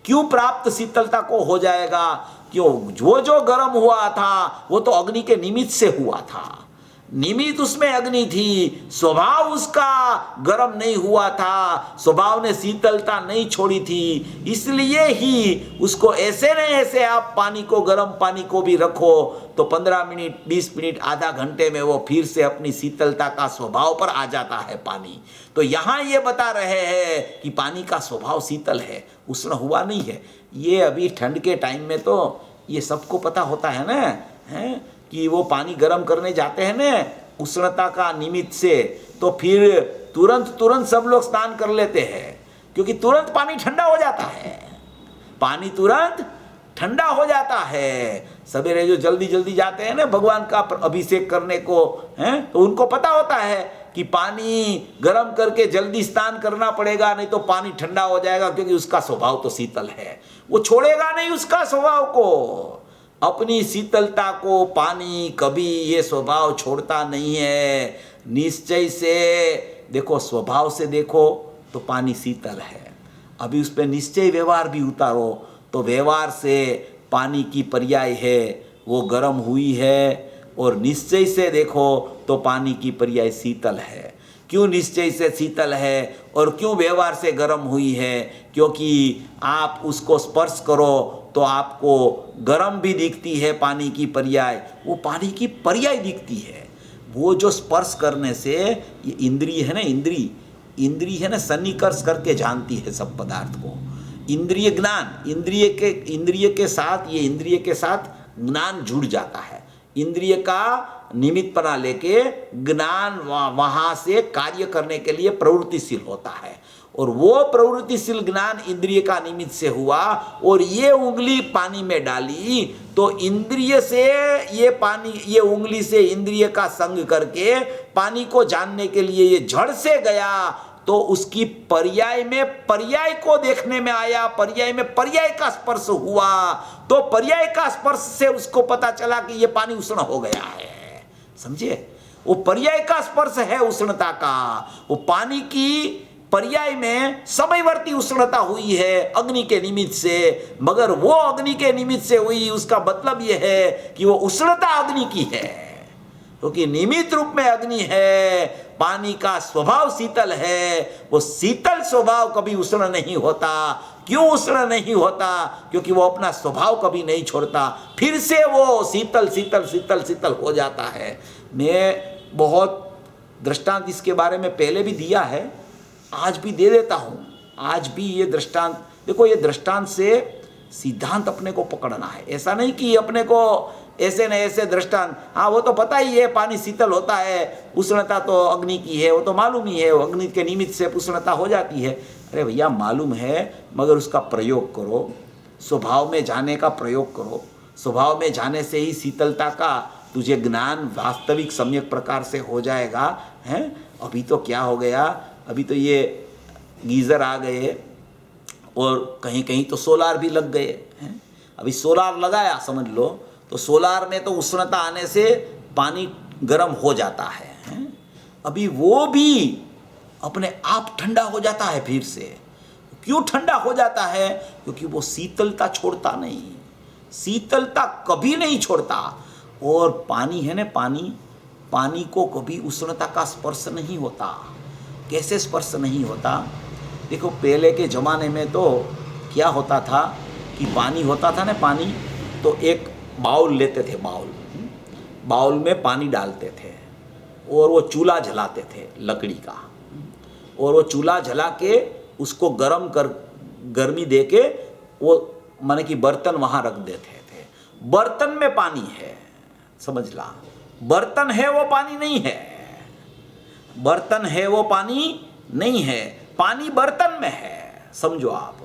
क्यों प्राप्त शीतलता को हो जाएगा? क्यों? जो गर्म हुआ था वो तो अग्नि के निमित्त से हुआ था, निमित्त उसमें अग्नि थी, स्वभाव उसका गर्म नहीं हुआ था, स्वभाव ने शीतलता नहीं छोड़ी थी। इसलिए ही उसको ऐसे नहीं ऐसे आप पानी को, गर्म पानी को भी रखो तो 15 मिनट, 20 मिनट, आधा घंटे में वो फिर से अपनी शीतलता का स्वभाव पर आ जाता है पानी। तो यहाँ ये बता रहे हैं कि पानी का स्वभाव शीतल है, उष्ण हुआ नहीं है। ये अभी ठंड के टाइम में तो ये सबको पता होता है ना, है कि वो पानी गर्म करने जाते हैं ना उष्णता का निमित्त से, तो फिर तुरंत सब लोग स्नान कर लेते हैं, क्योंकि तुरंत पानी ठंडा हो जाता है, पानी तुरंत ठंडा हो जाता है। सवेरे जो जल्दी जाते हैं ना भगवान का अभिषेक करने को, हैं, तो उनको पता होता है कि पानी गर्म करके जल्दी स्नान करना पड़ेगा, नहीं तो पानी ठंडा हो जाएगा, क्योंकि उसका स्वभाव तो शीतल है, वो छोड़ेगा नहीं उसका स्वभाव को, अपनी शीतलता को पानी कभी ये स्वभाव छोड़ता नहीं है। निश्चय से देखो, स्वभाव से देखो तो पानी शीतल है, अभी उस पर निश्चय व्यवहार भी उतारो तो व्यवहार से पानी की पर्याय है वो गर्म हुई है, और निश्चय से देखो तो पानी की पर्याय शीतल है। क्यों निश्चय से शीतल है और क्यों व्यवहार से गर्म हुई है? क्योंकि आप उसको स्पर्श करो तो आपको गर्म भी दिखती है पानी की पर्याय, वो पानी की पर्याय दिखती है। वो जो स्पर्श करने से, ये इंद्रिय है ना, इंद्रिय है ना, सन्निकर्ष करके जानती है सब पदार्थ को। इंद्रिय ज्ञान, इंद्रिय के साथ, ये इंद्रिय के साथ ज्ञान जुड़ जाता है, इंद्रिय का निमित्त बना लेके ज्ञान वहाँ से कार्य करने के लिए प्रवृत्तिशील होता है, और वो प्रवृत्तिशील ज्ञान इंद्रिय का निमित्त से हुआ, और ये उंगली पानी में डाली तो इंद्रिय से ये पानी, ये उंगली से इंद्रिय का संग करके पानी को जानने के लिए ये जड़ से गया, तो उसकी पर्याय में पर्याय को देखने में आया, पर्याय में पर्याय का स्पर्श हुआ, तो पर्याय का स्पर्श से उसको पता चला कि ये पानी उष्ण हो गया है। समझे? वो पर्याय का स्पर्श है उष्णता का, वो पानी की पर्याय में समयवर्ती उष्णता हुई है अग्नि के निमित्त से, मगर वो अग्नि के निमित्त से हुई, उसका मतलब ये है कि वो उष्णता अग्नि की है, क्योंकि निमित्त रूप में अग्नि है। पानी का स्वभाव शीतल है, वो शीतल स्वभाव कभी उष्ण नहीं होता। क्यों उष्ण नहीं होता? क्योंकि वो अपना स्वभाव कभी नहीं छोड़ता, फिर से वो शीतल हो जाता है। मैं बहुत दृष्टांत इसके बारे में पहले भी दिया है, आज भी दे देता हूँ। आज भी ये दृष्टांत देखो, ये दृष्टांत से सिद्धांत अपने को पकड़ना है, ऐसा नहीं कि अपने को ऐसे न ऐसे दृष्टांत, हाँ वो तो पता ही है पानी शीतल होता है, उष्णता तो अग्नि की है, वो तो मालूम ही है, वो अग्नि के निमित्त से उष्णता हो जाती है। अरे भैया मालूम है, मगर उसका प्रयोग करो, स्वभाव में जाने का प्रयोग करो, स्वभाव में जाने से ही शीतलता का तुझे ज्ञान वास्तविक सम्यक प्रकार से हो जाएगा। हैं, अभी तो क्या हो गया, अभी तो ये गीज़र आ गए और कहीं कहीं तो सोलार भी लग गए हैं। अभी सोलार लगाया समझ लो, तो सोलार में तो उष्णता आने से पानी गर्म हो जाता है, हैं? अभी वो भी अपने आप ठंडा हो जाता है फिर से। क्यों ठंडा हो जाता है? क्योंकि वो शीतलता छोड़ता नहीं, शीतलता कभी नहीं छोड़ता। और पानी है ना, पानी को कभी उष्णता का स्पर्श नहीं होता। कैसे स्पर्श नहीं होता? देखो पहले के ज़माने में तो क्या होता था कि पानी होता था ना, पानी तो एक बाउल लेते थे, बाउल में पानी डालते थे और वो चूल्हा जलाते थे लकड़ी का, और वो चूल्हा जला के उसको गर्मी दे के वो माने कि बर्तन वहाँ रख देते थे। बर्तन में पानी है, समझ ला, बर्तन है वो पानी नहीं है, बर्तन है वो पानी नहीं है, पानी बर्तन में है, समझो आप।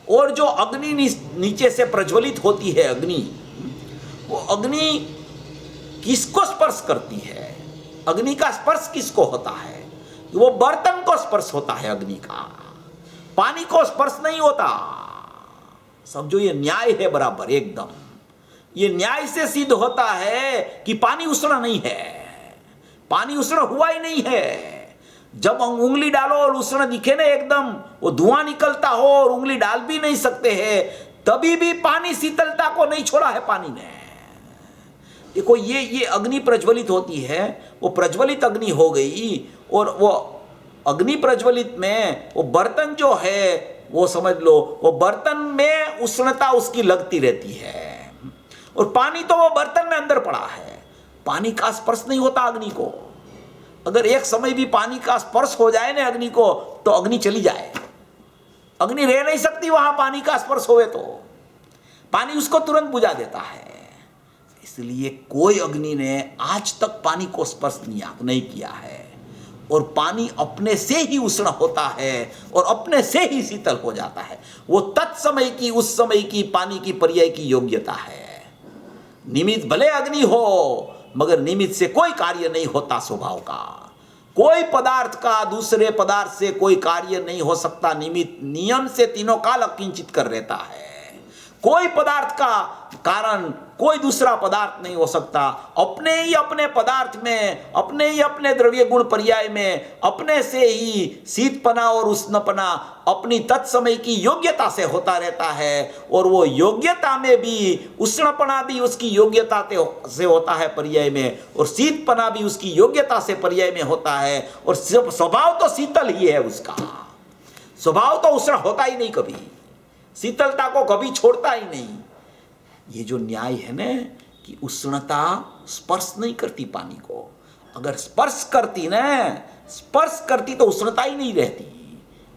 और जो अग्नि नीचे से प्रज्वलित होती है अग्नि, वो अग्नि किसको स्पर्श करती है? अग्नि का स्पर्श किसको होता है? वो बर्तन को स्पर्श होता है अग्नि का, पानी को स्पर्श नहीं होता। समझो ये न्याय है बराबर एकदम, ये न्याय से सिद्ध होता है कि पानी उष्ण नहीं है, पानी उष्ण हुआ ही नहीं है। जब उंगली डालो और उष्ण दिखे ना एकदम, वो धुआं निकलता हो और उंगली डाल भी नहीं सकते हैं, तभी भी पानी शीतलता को नहीं छोड़ा है पानी ने। देखो ये अग्नि प्रज्वलित होती है, वो प्रज्वलित अग्नि हो गई, और वो अग्नि प्रज्वलित में वो बर्तन जो है वो समझ लो, वो बर्तन में उष्णता उसकी लगती रहती है, और पानी तो वो बर्तन में अंदर पड़ा है, पानी का स्पर्श नहीं होता अग्नि को। अगर एक समय भी पानी का स्पर्श हो जाए ना अग्नि को, तो अग्नि चली जाए, अग्नि रह नहीं सकती वहां, पानी का स्पर्श होवे तो पानी उसको तुरंत बुझा देता है। इसलिए कोई अग्नि ने आज तक पानी को स्पर्श नहीं किया है, और पानी अपने से ही उष्ण होता है और अपने से ही शीतल हो जाता है। वो तत्समय की, उस समय की पानी की पर्याय की योग्यता है। निमित्त भले अग्नि हो, मगर निमित्त से कोई कार्य नहीं होता स्वभाव का। कोई पदार्थ का दूसरे पदार्थ से कोई कार्य नहीं हो सकता, निमित्त नियम से तीनों काल अकिंचित कर रहता है। कोई पदार्थ का कारण कोई दूसरा पदार्थ नहीं हो सकता। अपने ही अपने पदार्थ में, अपने ही अपने द्रव्य गुण पर्याय में, अपने से ही शीतपना और उष्णपना अपनी तत्समय की योग्यता से होता रहता है, और वो योग्यता में भी उष्णपना भी उसकी योग्यता से होता है पर्याय में, और शीतपना भी उसकी योग्यता से पर्याय में होता है। और स्वभाव तो शीतल ही है उसका, स्वभाव तो उष्ण होता ही नहीं, कभी शीतलता को कभी छोड़ता ही नहीं। ये जो न्याय है ना कि उष्णता स्पर्श नहीं करती पानी को, अगर स्पर्श करती तो उष्णता ही नहीं रहती।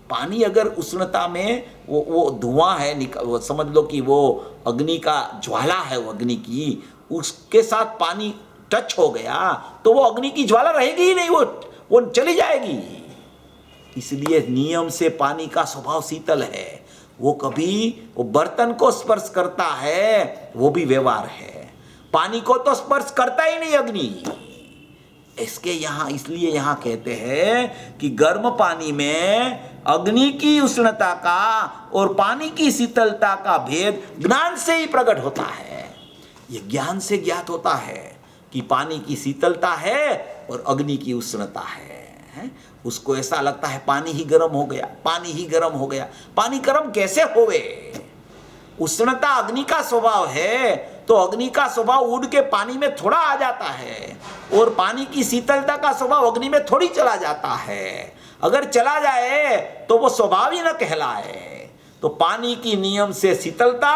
पानी अगर उष्णता में वो धुआं है, वो समझ लो कि वो अग्नि का ज्वाला है, वो अग्नि की, उसके साथ पानी टच हो गया तो वो अग्नि की ज्वाला रहेगी ही नहीं, वो चली जाएगी। इसलिए नियम से पानी का स्वभाव शीतल है। वो कभी वो बर्तन को स्पर्श करता है, वो भी व्यवहार है। पानी को तो स्पर्श करता ही नहीं अग्नि। इसके यहाँ, इसलिए यहाँ कहते हैं कि गर्म पानी में अग्नि की उष्णता का और पानी की शीतलता का भेद ज्ञान से ही प्रकट होता है। ये ज्ञान से ज्ञात होता है कि पानी की शीतलता है और अग्नि की उष्णता है। उसको ऐसा लगता है पानी ही गर्म हो गया, पानी ही गर्म हो गया। पानी गर्म कैसे होवे? उष्णता अग्नि का स्वभाव है, तो अग्नि का स्वभाव उड़ के पानी में थोड़ा आ जाता है, और पानी की शीतलता का स्वभाव अग्नि में थोड़ी चला जाता है। अगर चला जाए तो वो स्वभाव ही न कहलाए। तो पानी की नियम से शीतलता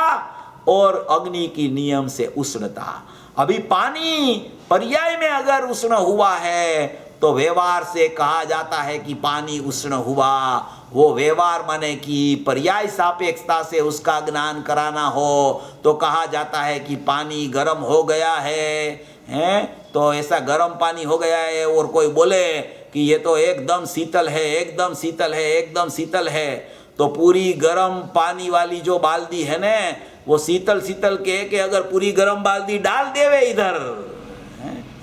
और अग्नि की नियम से उष्णता। अभी पानी पर्याय में अगर उष्ण हुआ है तो व्यवहार से कहा जाता है कि पानी उष्ण हुआ। वो व्यवहार माने कि पर्याय सापेक्षता से उसका ज्ञान कराना हो तो कहा जाता है कि पानी गर्म हो गया है, तो ऐसा गर्म पानी हो गया है, और कोई बोले कि ये तो एकदम शीतल है, एकदम शीतल है, एकदम शीतल है, तो पूरी गर्म पानी वाली जो बाल्टी है ना, वो शीतल शीतल कह के अगर पूरी गर्म बाल्टी डाल देवे इधर,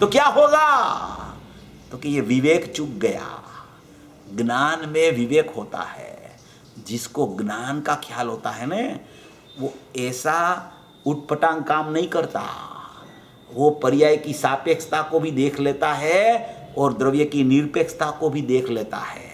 तो क्या होगा? तो कि ये विवेक चूक गया। ज्ञान में विवेक होता है। जिसको ज्ञान का ख्याल होता है ना, वो ऐसा उटपटांग काम नहीं करता। वो पर्याय की सापेक्षता को भी देख लेता है और द्रव्य की निरपेक्षता को भी देख लेता है।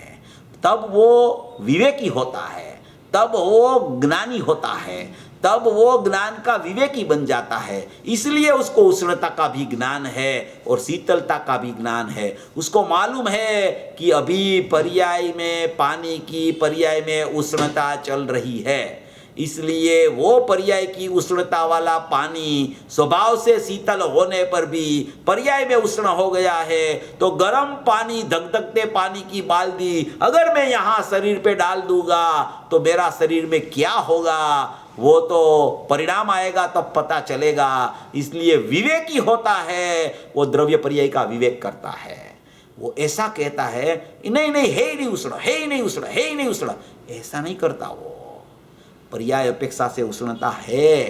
तब वो विवेकी होता है, तब वो ज्ञानी होता है, तब वो ज्ञान का विवेकी बन जाता है। इसलिए उसको उष्णता का भी ज्ञान है और शीतलता का भी ज्ञान है। उसको मालूम है कि अभी पर्याय में, पानी की पर्याय में उष्णता चल रही है, इसलिए वो पर्याय की उष्णता वाला पानी स्वभाव से शीतल होने पर भी पर्याय में उष्ण हो गया है। तो गर्म पानी, धकधकते पानी की बाल्टी अगर मैं यहाँ शरीर पे डाल दूंगा तो मेरा शरीर में क्या होगा, वो तो परिणाम आएगा तब पता चलेगा। इसलिए विवेकी होता है, वो द्रव्य पर्याय का विवेक करता है। वो ऐसा कहता है नहीं नहीं, है ही नहीं उष्ण, है ही नहीं उष्ण, है ही नहीं उष्ण, ऐसा नहीं करता। वो पर्याय अपेक्षा से उष्णता है,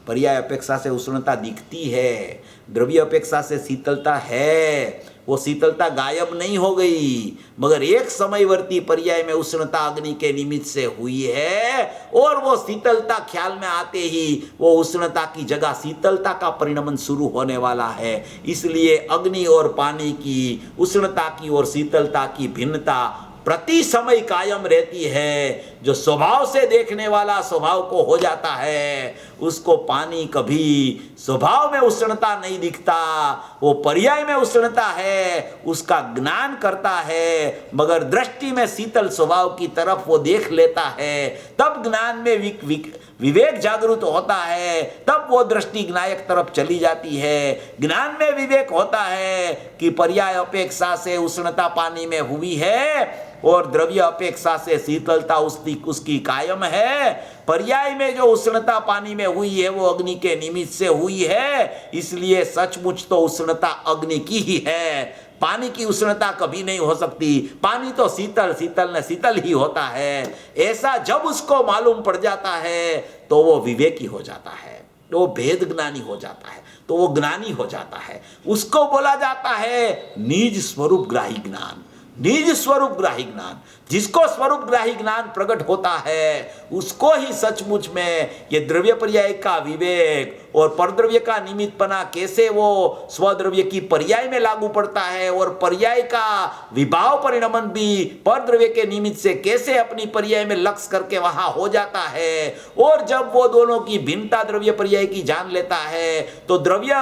पर्याय अपेक्षा से उष्णता दिखती है, द्रव्य अपेक्षा से शीतलता है, वो शीतलता गायब नहीं हो गई, मगर एक समयवर्ती पर्याय में उष्णता अग्नि के निमित्त से हुई है, और वो शीतलता ख्याल में आते ही वो उष्णता की जगह शीतलता का परिणमन शुरू होने वाला है। इसलिए अग्नि और पानी की, उष्णता की और शीतलता की भिन्नता प्रति समय कायम रहती है। जो स्वभाव से देखने वाला स्वभाव को हो जाता है, उसको पानी कभी स्वभाव में उष्णता नहीं दिखता, वो पर्याय में उष्णता है, उसका ज्ञान करता है, मगर दृष्टि में शीतल स्वभाव की तरफ वो देख लेता है। तब ज्ञान में विवेक जागृत होता है, तब वो दृष्टि ज्ञायक तरफ चली जाती है। ज्ञान में विवेक होता है कि पर्याय अपेक्षा से उष्णता पानी में हुई है और द्रव्य अपेक्षा से शीतलता उसकी कायम है। पर्याय में जो उष्णता पानी में हुई है वो अग्नि के निमित्त से हुई है, इसलिए सचमुच तो उष्णता अग्नि की ही है, पानी की उष्णता कभी नहीं हो सकती। पानी तो शीतल ही होता है। ऐसा जब उसको मालूम पड़ जाता है तो वो विवेकी हो जाता है, तो वो भेद ज्ञानी हो जाता है, तो वो ज्ञानी हो जाता है। उसको बोला जाता है निज स्वरूप ग्राही ज्ञान। निज स्वरूप ग्राही ज्ञान, जिसको स्वरूप ग्राही ज्ञान प्रकट होता है उसको ही सचमुच में ये द्रव्य पर्याय का विवेक और परद्रव्य का निमित्तपना कैसे वो स्वद्रव्य की पर्याय में लागू पड़ता है, और पर्याय का विभाव परिणमन भी परद्रव्य के निमित्त से कैसे अपनी पर्याय में लक्ष्य करके वहां हो जाता है। और जब वो दोनों की भिन्नता द्रव्य पर्याय की जान लेता है तो द्रव्य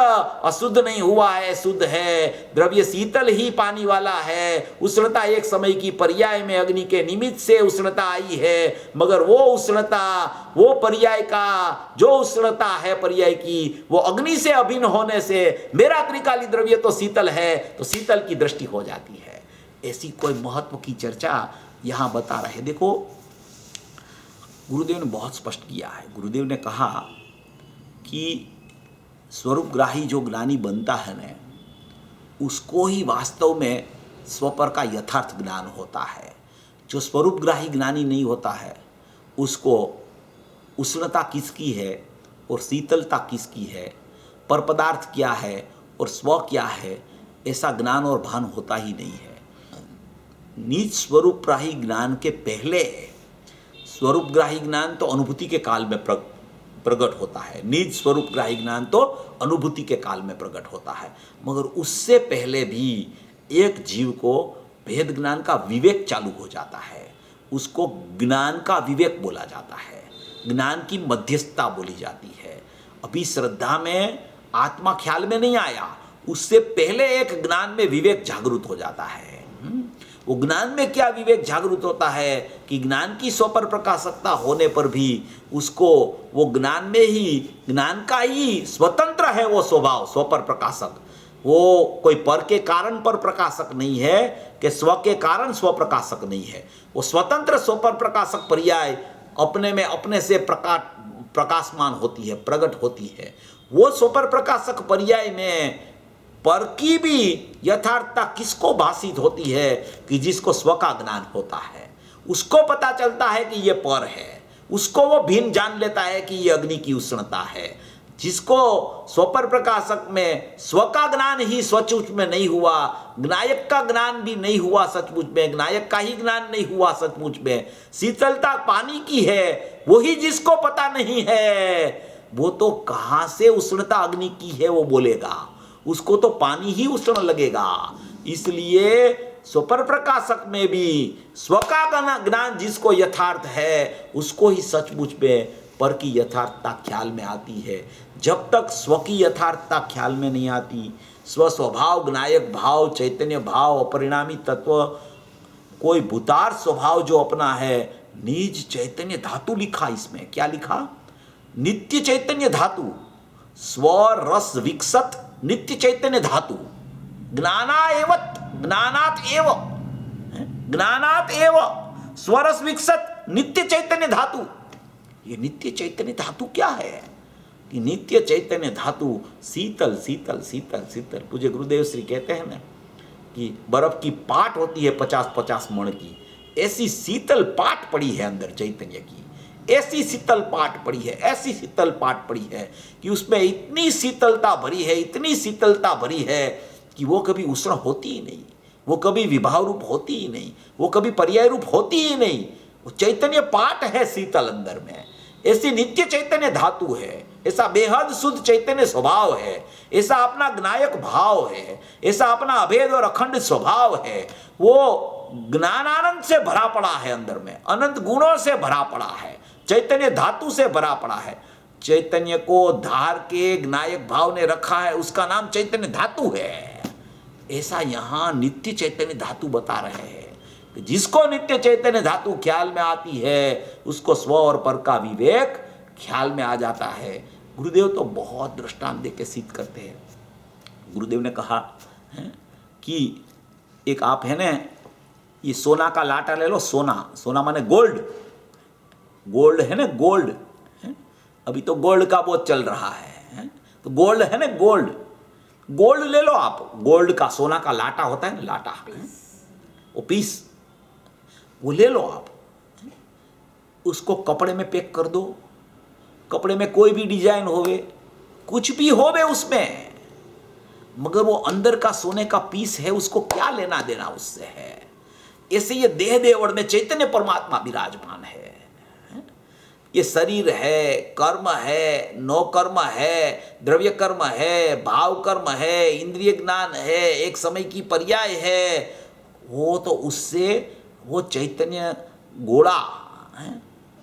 अशुद्ध नहीं हुआ है, शुद्ध है। द्रव्य शीतल ही पानी वाला है। उष्णता एक समय की पर्याय में अग्नि के निमित्त से उष्णता आई है, मगर वो उष्णता, वो पर्याय का जो उष्णता है पर्याय की, वो अग्नि से अभिन्न होने से मेरा त्रिकाली द्रव्य तो शीतल है, तो शीतल की दृष्टि हो जाती है। ऐसी कोई महत्व की चर्चा यहां बता रहे। देखो, गुरुदेव ने बहुत स्पष्ट किया है। गुरुदेव ने कहा कि स्वरूपग्राही जो ज्ञानी बनता है ना, उसको ही वास्तव में स्वपर का यथार्थ ज्ञान होता है। जो स्वरूपग्राही ज्ञानी नहीं होता है उसको उष्णता किसकी है और शीतलता किसकी है, पर पदार्थ क्या है और स्व क्या है, ऐसा ज्ञान और भान होता ही नहीं है। निज स्वरूपग्राही ज्ञान के पहले स्वरूपग्राही ज्ञान तो अनुभूति के काल में प्रकट होता है। निज स्वरूपग्राही ज्ञान तो अनुभूति के काल में प्रकट होता है, मगर उससे पहले भी एक जीव को भेद ज्ञान का विवेक चालू हो जाता है। उसको ज्ञान का विवेक बोला जाता है, ज्ञान की मध्यस्थता बोली जाती है। अभी श्रद्धा में आत्मा ख्याल में नहीं आया, उससे पहले एक ज्ञान में विवेक जागृत हो जाता है। वो ज्ञान में क्या विवेक जागृत होता है कि ज्ञान की स्वपर प्रकाशकता होने पर भी उसको वो ज्ञान में ही, ज्ञान का ही स्वतंत्र है वो स्वभाव, स्वपर प्रकाशक। वो कोई पर के कारण पर प्रकाशक नहीं है कि स्व के कारण स्व प्रकाशक नहीं है। वो स्वतंत्र स्वपर प्रकाशक पर्याय अपने में अपने से प्रकाशमान होती है, प्रकट होती है। वो स्वपर प्रकाशक पर्याय में पर की भी यथार्थता किसको भाषित होती है कि जिसको स्व का ज्ञान होता है, उसको पता चलता है कि ये पर है, उसको वो भिन्न जान लेता है कि ये अग्नि की उष्णता है। जिसको स्वपर प्रकाशक में स्व का ज्ञान ही सचमुच में नहीं हुआ, ज्ञायक का ज्ञान भी नहीं हुआ सचमुच में, ज्ञायक का ही ज्ञान नहीं हुआ सचमुच में, शीतलता पानी की है, वही जिसको पता नहीं है, वो तो कहां से उष्णता अग्नि की है वो बोलेगा, उसको तो पानी ही उष्ण लगेगा। इसलिए स्वपर प्रकाशक में भी स्व का ज्ञान जिसको यथार्थ है उसको ही सचमुच में पर की यथार्थता ख्याल में आती है। जब तक स्व की यथार्थता ख्याल में नहीं आती, स्व स्वभाव, ज्ञायक भाव, चैतन्य भाव, अपरिणामी तत्व, कोई भूतार स्वभाव जो अपना है, निज चैतन्य धातु लिखा, इसमें क्या लिखा, नित्य चैतन्य धातु, स्व रस विकसत नित्य चैतन्य धातु, ज्ञानात एव स्वरस विकसत नित्य चैतन्य धातु। ये नित्य चैतन्य धातु क्या है कि नित्य चैतन्य धातु शीतल शीतल शीतल शीतल। पूज्य गुरुदेव श्री कहते हैं ना कि बर्फ की पाट होती है 50-50 मण की, ऐसी शीतल पाट पड़ी है अंदर चैतन्य की, ऐसी शीतल पाट पड़ी है, ऐसी शीतल पाट पड़ी है कि उसमें इतनी शीतलता भरी है, इतनी शीतलता भरी है कि वो कभी उष्ण होती ही नहीं, वो कभी विभाव रूप होती ही नहीं, वो कभी पर्याय रूप होती ही नहीं। वो चैतन्य पाठ है शीतल अंदर में, ऐसी नित्य चैतन्य धातु है, ऐसा बेहद शुद्ध चैतन्य स्वभाव है, ऐसा अपना ज्ञायक भाव है, ऐसा अपना अभेद और अखंड स्वभाव है। वो ज्ञानानंद से भरा पड़ा है, अंदर में अनंत गुणों से भरा पड़ा है, चैतन्य धातु से भरा पड़ा है। चैतन्य को धार के ज्ञायक भाव ने रखा है, उसका नाम चैतन्य धातु है। ऐसा यहां नित्य चैतन्य धातु बता रहे हैं कि जिसको नित्य चैतन्य धातु ख्याल में आती है उसको स्व और पर का विवेक ख्याल में आ जाता है। गुरुदेव तो बहुत दृष्टांत दे के सिद्ध करते हैं। गुरुदेव ने कहा है कि एक आप है ना, ये सोना का लाटा ले लो, सोना, सोना माने गोल्ड, गोल्ड है ना, गोल्ड है? अभी तो गोल्ड का बहुत चल रहा है? तो गोल्ड है ना, गोल्ड, गोल्ड ले लो आप, गोल्ड का, सोना का लाटा होता है ना, लाटा है? वो पीस, वो ले लो आप, उसको कपड़े में पैक कर दो, कपड़े में कोई भी डिजाइन होवे, कुछ भी होवे उसमें, मगर वो अंदर का सोने का पीस है, उसको क्या लेना देना उससे है। ऐसे ये देह देवड़ में चैतन्य परमात्मा विराजमान है। ये शरीर है, कर्म है, नो कर्म है, द्रव्य कर्म है, भाव कर्म है, इंद्रिय ज्ञान है, एक समय की पर्याय है। वो तो उससे वो चैतन्य गोड़ा है,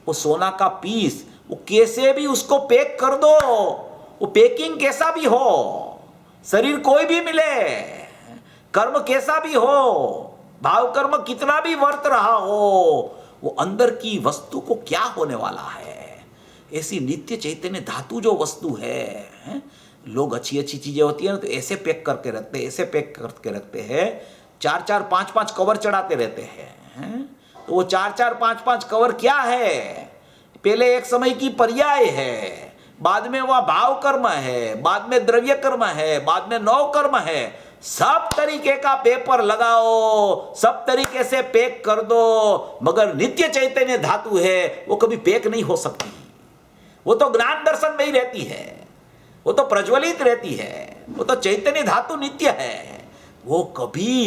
वो सोना का पीस, वो कैसे भी उसको पैक कर दो, वो पैकिंग कैसा भी हो, शरीर कोई भी मिले, कर्म कैसा भी हो, भाव कर्म कितना भी वर्त रहा हो, वो अंदर की वस्तु को क्या होने वाला है। ऐसी नित्य चैतन्य धातु जो वस्तु है, लोग अच्छी अच्छी चीजें होती है ना तो ऐसे पैक करके रखते हैं, ऐसे पैक करके रखते हैं, 4-4, 5-5 कवर चढ़ाते रहते हैं। तो वो 4-4, 5-5 कवर क्या है, पहले एक समय की पर्याय है, बाद में वह भाव कर्म है, बाद में द्रव्य कर्म है, बाद में नौ कर्म है। सब तरीके का पेपर लगाओ, सब तरीके से पैक कर दो, मगर नित्य चैतन्य धातु है वो कभी पैक नहीं हो सकती। वो तो ज्ञान दर्शन में ही रहती है, वो तो प्रज्वलित रहती है, वो तो चैतन्य धातु नित्य है, वो कभी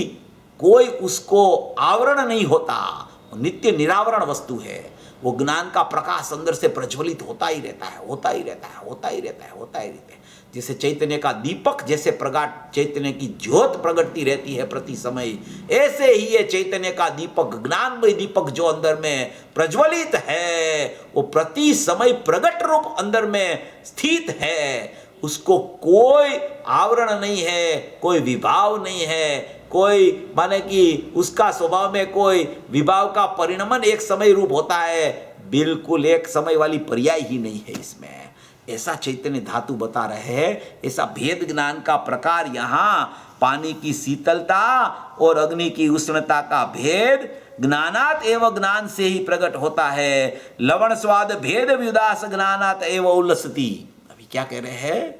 कोई उसको आवरण नहीं होता, नित्य निरावरण वस्तु है। वो ज्ञान का प्रकाश अंदर से प्रज्वलित होता ही रहता है, होता ही रहता है, होता ही रहता है, होता ही रहता है। जैसे चैतन्य का दीपक, जैसे प्रगाट चैतन्य की ज्योत प्रगटती रहती है प्रति समय, ऐसे ही ये चैतन्य का दीपक, ज्ञानमय दीपक जो अंदर में प्रज्वलित है, वो प्रति समय प्रगट रूप अंदर में स्थित है। उसको कोई आवरण नहीं है, कोई विभाव नहीं है, कोई माने कि उसका स्वभाव में कोई विभाव का परिणमन एक समय रूप होता है, बिल्कुल एक समय वाली पर्याय ही नहीं है इसमें। ऐसा चैतन्य धातु बता रहे हैं। ऐसा भेद ज्ञान का प्रकार यहाँ पानी की शीतलता और अग्नि की उष्णता का भेद ज्ञानात एवं ज्ञान से ही प्रकट होता है। लवण स्वाद भेद व्युदास ज्ञानात एवं उल्लसती। अभी क्या कह रहे हैं,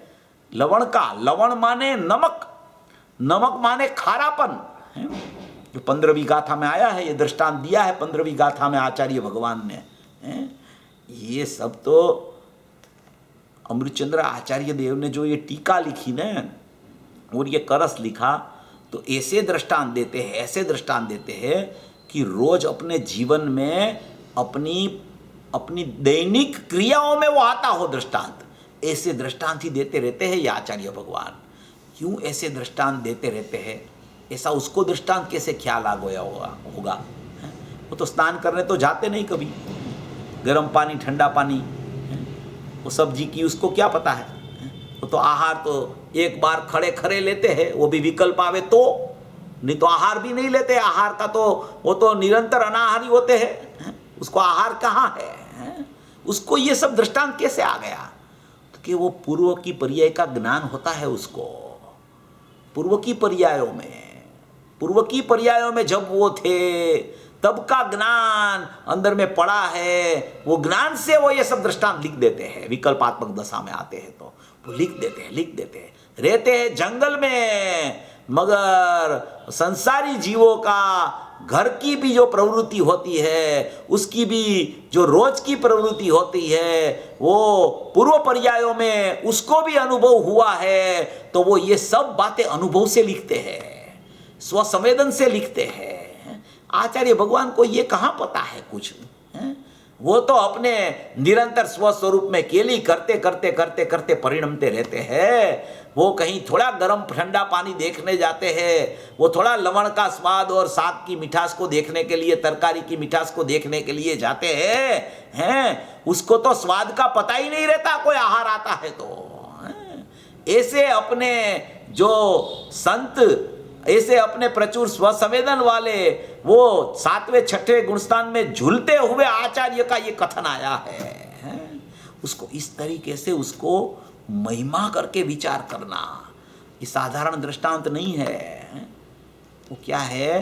लवण का, लवण माने नमक, नमक माने खारापन, जो 15वीं गाथा में आया है, ये दृष्टांत दिया है 15वीं गाथा में आचार्य भगवान ने। ये सब तो अमृतचंद्र आचार्य देव ने जो ये टीका लिखी ना और ये करस लिखा, तो ऐसे दृष्टांत देते हैं, ऐसे दृष्टांत देते हैं कि रोज अपने जीवन में अपनी दैनिक क्रियाओं में वो आता हो दृष्टांत। ऐसे दृष्टांत ही देते रहते हैं ये आचार्य भगवान। क्यों ऐसे दृष्टांत देते रहते हैं, ऐसा उसको दृष्टांत कैसे ख्याल आ गया होगा। वो तो स्नान करने तो जाते नहीं कभी, गर्म पानी ठंडा पानी, वो सब्जी की उसको क्या पता है। वो तो आहार तो एक बार खड़े खड़े लेते हैं, वो भी विकल्प आवे तो, नहीं तो आहार भी नहीं लेते। आहार का तो वो तो निरंतर अनाहारी होते हैं, उसको आहार कहाँ है। उसको ये सब दृष्टांत कैसे आ गया, तो कि वो पूर्व की पर्याय का ज्ञान होता है उसको। पूर्व की पर्यायों में जब वो थे तब का ज्ञान अंदर में पड़ा है, वो ज्ञान से वो ये सब दृष्टांत लिख देते हैं। विकल्पात्मक दशा में आते हैं तो वो लिख देते हैं। रहते हैं जंगल में, मगर संसारी जीवों का घर की भी जो प्रवृत्ति होती है, उसकी भी जो रोज की प्रवृत्ति होती है, वो पूर्व पर्यायों में उसको भी अनुभव हुआ है, तो वो ये सब बातें अनुभव से लिखते हैं, स्वसंवेदन से लिखते हैं। आचार्य भगवान को ये कहाँ पता है कुछ, है? वो तो अपने निरंतर स्वस्वरूप में केली करते करते करते करते परिणमते रहते हैं। वो कहीं थोड़ा गर्म ठंडा पानी देखने जाते हैं, वो थोड़ा लवण का स्वाद और साग की मिठास को देखने के लिए, तरकारी की मिठास को देखने के लिए जाते हैं। उसको तो स्वाद का पता ही नहीं रहता कोई आहार आता है तो। ऐसे अपने जो संत, ऐसे अपने प्रचुर स्वसंवेदन वाले, वो 7वें 6वें गुणस्थान में झूलते हुए आचार्य का ये कथन आया है। उसको इस तरीके से उसको महिमा करके विचार करना, ये साधारण दृष्टांत नहीं है। वो क्या है,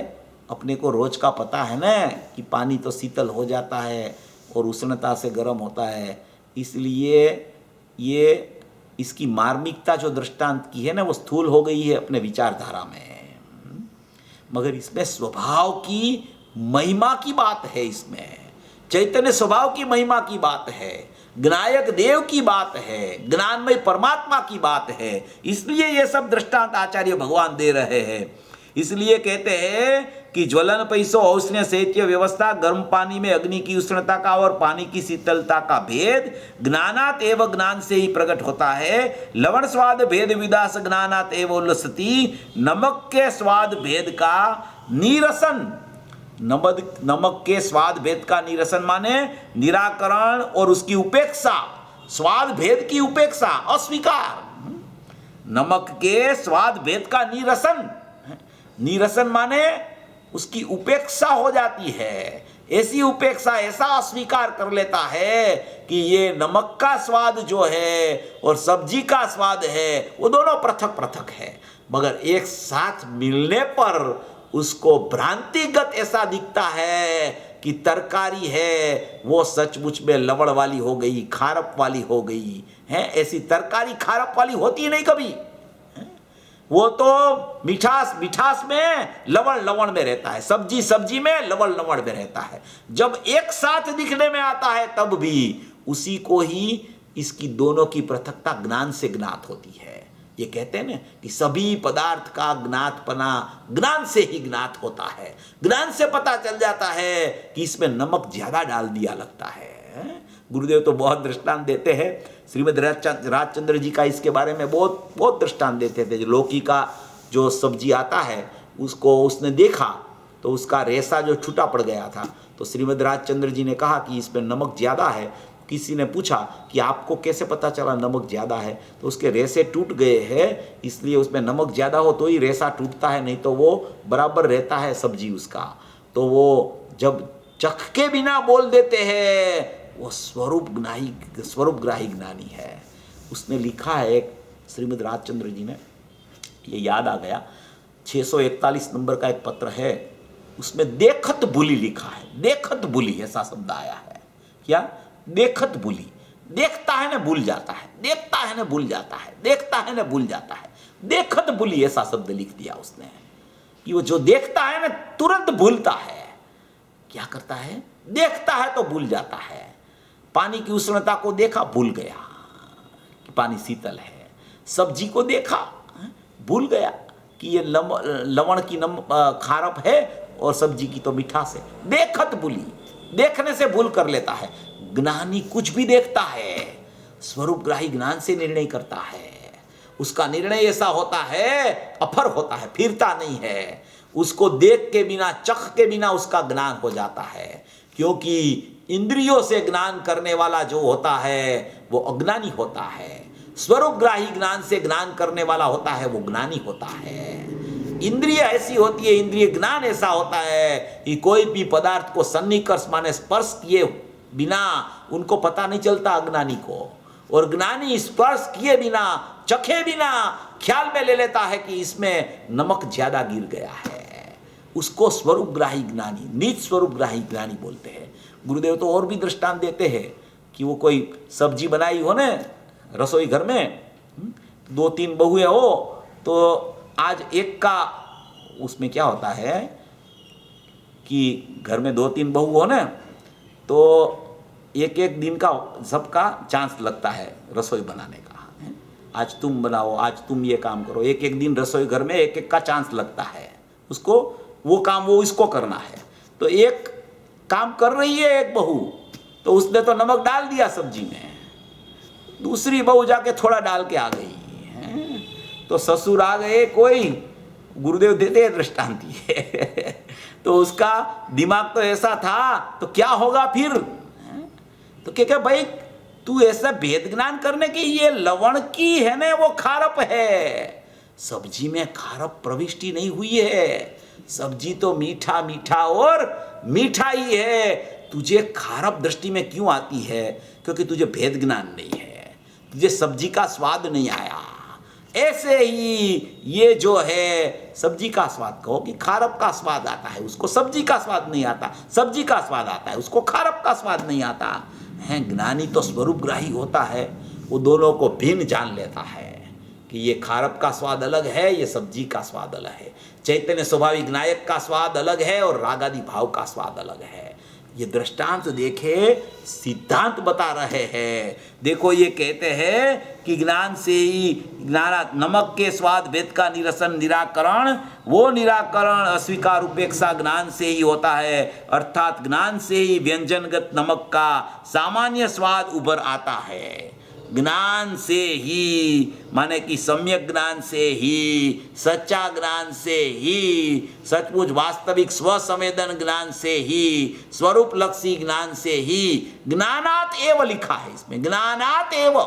अपने को रोज का पता है ना कि पानी तो शीतल हो जाता है और उष्णता से गर्म होता है, इसलिए ये इसकी मार्मिकता जो दृष्टांत की है ना, वो स्थूल हो गई है अपने विचारधारा में। मगर इसमें स्वभाव की महिमा की बात है, इसमें चैतन्य स्वभाव की महिमा की बात है, ज्ञायक देव की बात है, ज्ञानमय परमात्मा की बात है। इसलिए ये सब दृष्टांत आचार्य भगवान दे रहे हैं। इसलिए कहते हैं कि ज्वलन पैसो औष्ण्य शैत्य व्यवस्था, गर्म पानी में अग्नि की उष्णता का और पानी की शीतलता का भेद ज्ञानात एवं ज्ञान से ही प्रकट होता है। लवण स्वाद भेद विदास ज्ञानात एवं उल्लसति, नमक के स्वाद भेद का नीरसन, नमक के स्वाद भेद का नीरसन माने निराकरण और उसकी उपेक्षा, स्वाद भेद की उपेक्षा, अस्वीकार। नमक के स्वाद भेद का नीरसन, नीरसन माने उसकी उपेक्षा हो जाती है। ऐसी उपेक्षा, ऐसा अस्वीकार कर लेता है कि ये नमक का स्वाद जो है और सब्जी का स्वाद है, वो दोनों पृथक पृथक है, मगर एक साथ मिलने पर उसको भ्रांतिगत ऐसा दिखता है कि तरकारी है वो सचमुच में लवण वाली हो गई, खारप वाली हो गई है। ऐसी तरकारी खारप वाली होती ही नहीं कभी, वो तो मिठास मिठास में, लवण लवण में रहता है, सब्जी सब्जी में, लवण लवण में रहता है। जब एक साथ दिखने में आता है तब भी उसी को ही इसकी दोनों की पृथकता ज्ञान से ज्ञात होती है। ये कहते हैं ना कि सभी पदार्थ का ज्ञातपना ज्ञान से ही ज्ञात होता है। ज्ञान से पता चल जाता है कि इसमें नमक ज्यादा डाल दिया लगता है। गुरुदेव तो बहुत दृष्टांत देते हैं, श्रीमद राजचंद्र जी का इसके बारे में बहुत बहुत दृष्टांत देते थे। लौकी का जो सब्जी आता है उसको उसने देखा तो उसका रेशा जो छूटा पड़ गया था, तो श्रीमद राजचंद्र जी ने कहा कि इसमें नमक ज़्यादा है। किसी ने पूछा कि आपको कैसे पता चला नमक ज़्यादा है, तो उसके रेशे टूट गए हैं, इसलिए उसमें नमक ज़्यादा हो तो ही रेशा टूटता है, नहीं तो वो बराबर रहता है सब्जी उसका। तो वो जब चख के बिना बोल देते हैं वो स्वरूपग्राही ज्ञानी है। उसने लिखा है एक, श्रीमद राजचंद्र जी ने, ये याद आ गया, 641 नंबर का एक पत्र है, उसमें देखत बुली लिखा है। देखत बुली ऐसा शब्द आया है। क्या? देखत बुली, देखता है ना भूल जाता है, देखता है ना भूल जाता है, देखता है ना भूल जाता है। देखत बुली ऐसा शब्द लिख दिया उसने कि वो जो देखता है ना तुरंत भूलता है। क्या करता है? देखता है तो भूल जाता है। पानी की उष्णता को देखा, भूल गया कि पानी शीतल है। सब्जी को देखा, भूल गया कि ये लवण की खारप है और सब्जी की तो मिठास है। देखत भूली, देखने से भूल कर लेता है। ज्ञानी कुछ भी देखता है, स्वरूपग्राही ज्ञान से निर्णय करता है। उसका निर्णय ऐसा होता है, अफर होता है, फिरता नहीं है। उसको देख के बिना, चख के बिना उसका ज्ञान हो जाता है। क्योंकि इंद्रियों से ज्ञान करने वाला जो होता है वो अज्ञानी होता है, स्वरूपग्राही ज्ञान से ज्ञान करने वाला होता है वो ज्ञानी होता है। इंद्रिय ऐसी होती है, इंद्रिय ज्ञान ऐसा होता है कि कोई भी पदार्थ को सन्निकर्ष माने स्पर्श किए बिना उनको पता नहीं चलता अज्ञानी को, और ज्ञानी स्पर्श किए बिना, चखे बिना ख्याल में ले लेता है कि इसमें नमक ज्यादा गिर गया है। उसको स्वरूपग्राही ज्ञानी, निज स्वरूपग्राही ज्ञानी बोलते हैं। गुरुदेव तो और भी दृष्टांत देते हैं कि वो कोई सब्जी बनाई हो न रसोई घर में, 2-3 बहुएं हो, तो आज एक का उसमें क्या होता है, कि घर में 2-3 बहू हो ना, तो एक एक दिन का सबका चांस लगता है रसोई बनाने का। आज तुम बनाओ, आज तुम ये काम करो, एक एक दिन रसोई घर में एक एक का चांस लगता है। उसको वो काम वो इसको करना है। तो एक काम कर रही है एक बहू, तो उसने तो नमक डाल दिया सब्जी में, दूसरी बहू जाके थोड़ा डाल के आ गई है, तो ससुर आ गए कोई, गुरुदेव देते हैं दृष्टांत ये तो उसका दिमाग तो ऐसा था, तो क्या होगा फिर? तो क्या भाई तू ऐसा भेद ज्ञान करने की, ये लवण की है ना वो खारप है, सब्जी में खारप प्रविष्टि नहीं हुई है, सब्जी तो मीठा मीठा और मीठा ही है। तुझे खारप दृष्टि में क्यों आती है? क्योंकि तुझे भेद ज्ञान नहीं है, तुझे सब्जी का स्वाद नहीं आया। ऐसे ही ये जो है सब्जी का स्वाद कहो कि खारप का स्वाद आता है, उसको सब्जी का स्वाद नहीं आता, सब्जी का स्वाद आता है उसको खारप का स्वाद नहीं आता है। ज्ञानी तो स्वरूपग्राही होता है, वो दोनों को भिन्न जान लेता है कि ये खारप का स्वाद अलग है, ये सब्जी का स्वाद अलग है, चैतन्य स्वाभाविक नायक का स्वाद अलग है और रागादि भाव का स्वाद अलग है। ये दृष्टांत देखे, सिद्धांत बता रहे हैं। देखो ये कहते हैं कि ज्ञान से ही नमक के स्वाद भेद का निरसन निराकरण, वो निराकरण अस्वीकार उपेक्षा ज्ञान से ही होता है, अर्थात ज्ञान से ही व्यंजनगत नमक का सामान्य स्वाद उभर आता है। ज्ञान से ही माने कि सम्यक ज्ञान से ही, सच्चा ज्ञान से ही, सचमुच वास्तविक स्वसंवेदन ज्ञान से ही, स्वरूप लक्षी ज्ञान से ही, ज्ञानात एव लिखा है इसमें, ज्ञानात एव,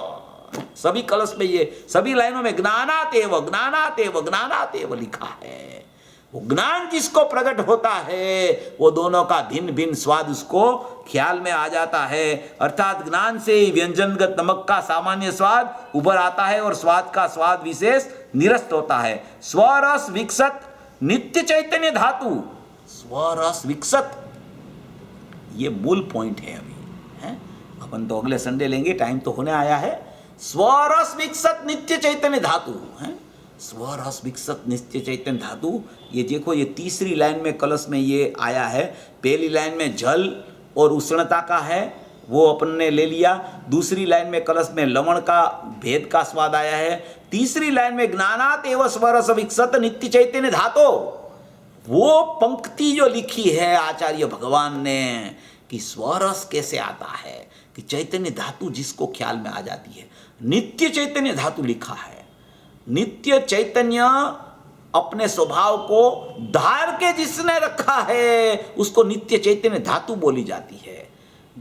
सभी कलश में ये सभी लाइनों में ज्ञानात एव ज्ञानात एव ज्ञानात एव लिखा है। वो ज्ञान जिसको प्रकट होता है वो दोनों का भिन्न भिन्न स्वाद उसको ख्याल में आ जाता है, अर्थात ज्ञान से ही व्यंजनगत नमक का सामान्य स्वाद उभर आता है और स्वाद का स्वाद विशेष निरस्त होता है। स्वरस विकसत नित्य चैतन्य धातु, स्वरस विकसत, ये मूल पॉइंट है। अभी है, अपन तो अगले संडे लेंगे, टाइम तो होने आया है। स्वरस विकसत नित्य चैतन्य धातु है, स्वरस विकसत नित्य चैतन्य धातु। ये देखो ये तीसरी लाइन में कलश में ये आया है। पहली लाइन में जल और उष्णता का है, वो अपन ने ले लिया। दूसरी लाइन में कलश में लवण का भेद का स्वाद आया है। तीसरी लाइन में ज्ञानात एवं स्वरस विकसत नित्य चैतन्य धातु, वो पंक्ति जो लिखी है आचार्य भगवान ने कि स्वरस कैसे आता है, कि चैतन्य धातु जिसको ख्याल में आ जाती है। नित्य चैतन्य धातु लिखा है। नित्य चैतन्य अपने स्वभाव को धार के जिसने रखा है उसको नित्य चैतन्य धातु बोली जाती है।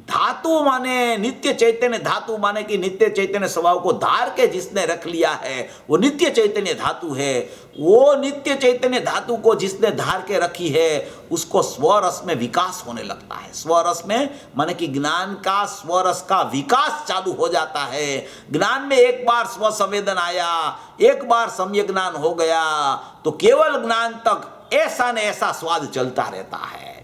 धातु माने नित्य चैतन्य धातु माने कि नित्य चैतन्य स्वभाव को धार के जिसने रख लिया है वो नित्य चैतन्य धातु है। वो नित्य चैतन्य धातु को जिसने धार के रखी है उसको स्वरस में विकास होने लगता है। स्वरस में माने कि ज्ञान का स्वरस का विकास चालू हो जाता है। ज्ञान में एक बार स्व संवेदन आया, एक बार सम्यक ज्ञान हो गया तो केवल ज्ञान तक ऐसा न ऐसा स्वाद चलता रहता है।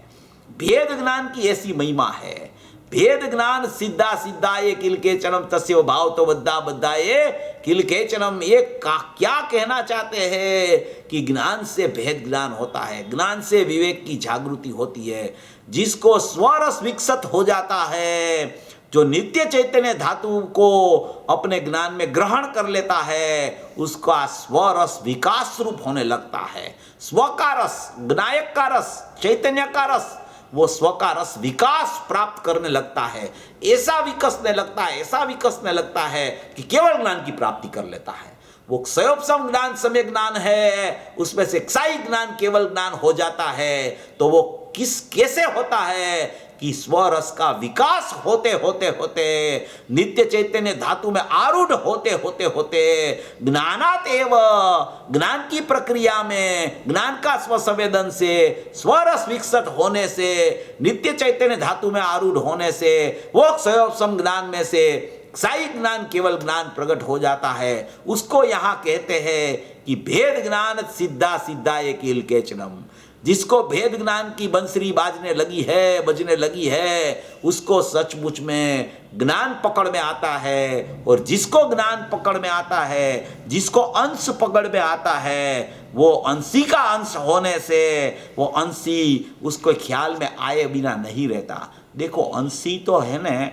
भेद ज्ञान की ऐसी महिमा है। भेद ज्ञान सिद्धा सिद्धाये किल केचनम तस्य भाव तो बद्धा बद्धाये किल केचनम। ये क्या कहना चाहते हैं कि ज्ञान से भेद ज्ञान होता है, ज्ञान से विवेक की जागृति होती है। जिसको स्वरस विकसित हो जाता है, जो नित्य चैतन्य धातु को अपने ज्ञान में ग्रहण कर लेता है, उसका स्वरस विकास रूप होने लगता है। स्व का रस, ज्ञायक का रस, चैतन्य का रस, वो स्व का रस विकास प्राप्त करने लगता है। ऐसा विकसने लगता है, ऐसा विकसने लगता है कि केवल ज्ञान की प्राप्ति कर लेता है। वो क्षयोपशम ज्ञान सम्यक ज्ञान है, उसमें से क्षयी ज्ञान केवल ज्ञान हो जाता है। तो वो कैसे होता है कि स्वरस का विकास होते होते होते नित्य चैतन्य धातु में आरूढ़ होते होते होते ज्ञानात एव, ज्ञान की प्रक्रिया में ज्ञान का स्वसंवेदन से स्वरस विकसित होने से नित्य चैतन्य धातु में आरूढ़ होने से वो क्षयोपशम ज्ञान में से क्षयी ज्ञान केवल ज्ञान प्रकट हो जाता है। उसको यहाँ कहते हैं कि भेद ज्ञान सिद्धा सिद्धा एक केचनम। जिसको भेद ज्ञान की बंसरी बाजने लगी है, बजने लगी है, उसको सचमुच में ज्ञान पकड़ में आता है। और जिसको ज्ञान पकड़ में आता है, जिसको अंश पकड़ में आता है, वो अंशी का अंश होने से वो अंशी उसको ख्याल में आए बिना नहीं रहता। देखो अंशी तो है ना,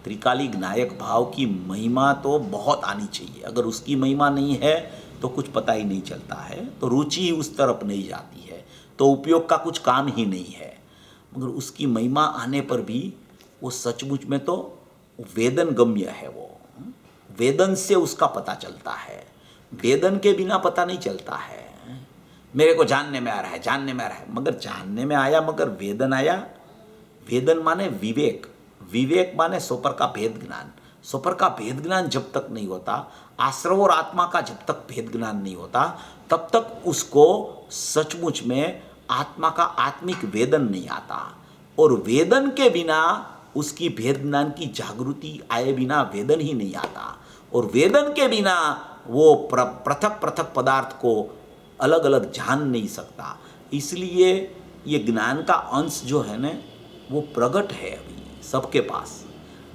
त्रिकाली ज्ञायक भाव की महिमा तो बहुत आनी चाहिए। अगर उसकी महिमा नहीं है तो कुछ पता ही नहीं चलता है, तो रुचि ही उस तरफ नहीं जाती है, तो उपयोग का कुछ काम ही नहीं है। मगर उसकी महिमा आने पर भी वो सचमुच में तो वेदन गम्य है। वो वेदन से उसका पता चलता है, वेदन के बिना पता नहीं चलता है। मेरे को जानने में आ रहा है, जानने में आ रहा है, मगर जानने में आया मगर वेदन आया। वेदन माने विवेक, विवेक माने सोपर का भेद ज्ञान। सोपर का भेद ज्ञान जब तक नहीं होता, आश्रव और आत्मा का जब तक भेद ज्ञान नहीं होता, तब तक उसको सचमुच में आत्मा का आत्मिक वेदन नहीं आता। और वेदन के बिना उसकी भेद ज्ञान की जागृति आए बिना वेदन ही नहीं आता। और वेदन के बिना वो पृथक पृथक पदार्थ को अलग अलग जान नहीं सकता। इसलिए ये ज्ञान का अंश जो है ना, वो प्रगट है अभी सबके पास।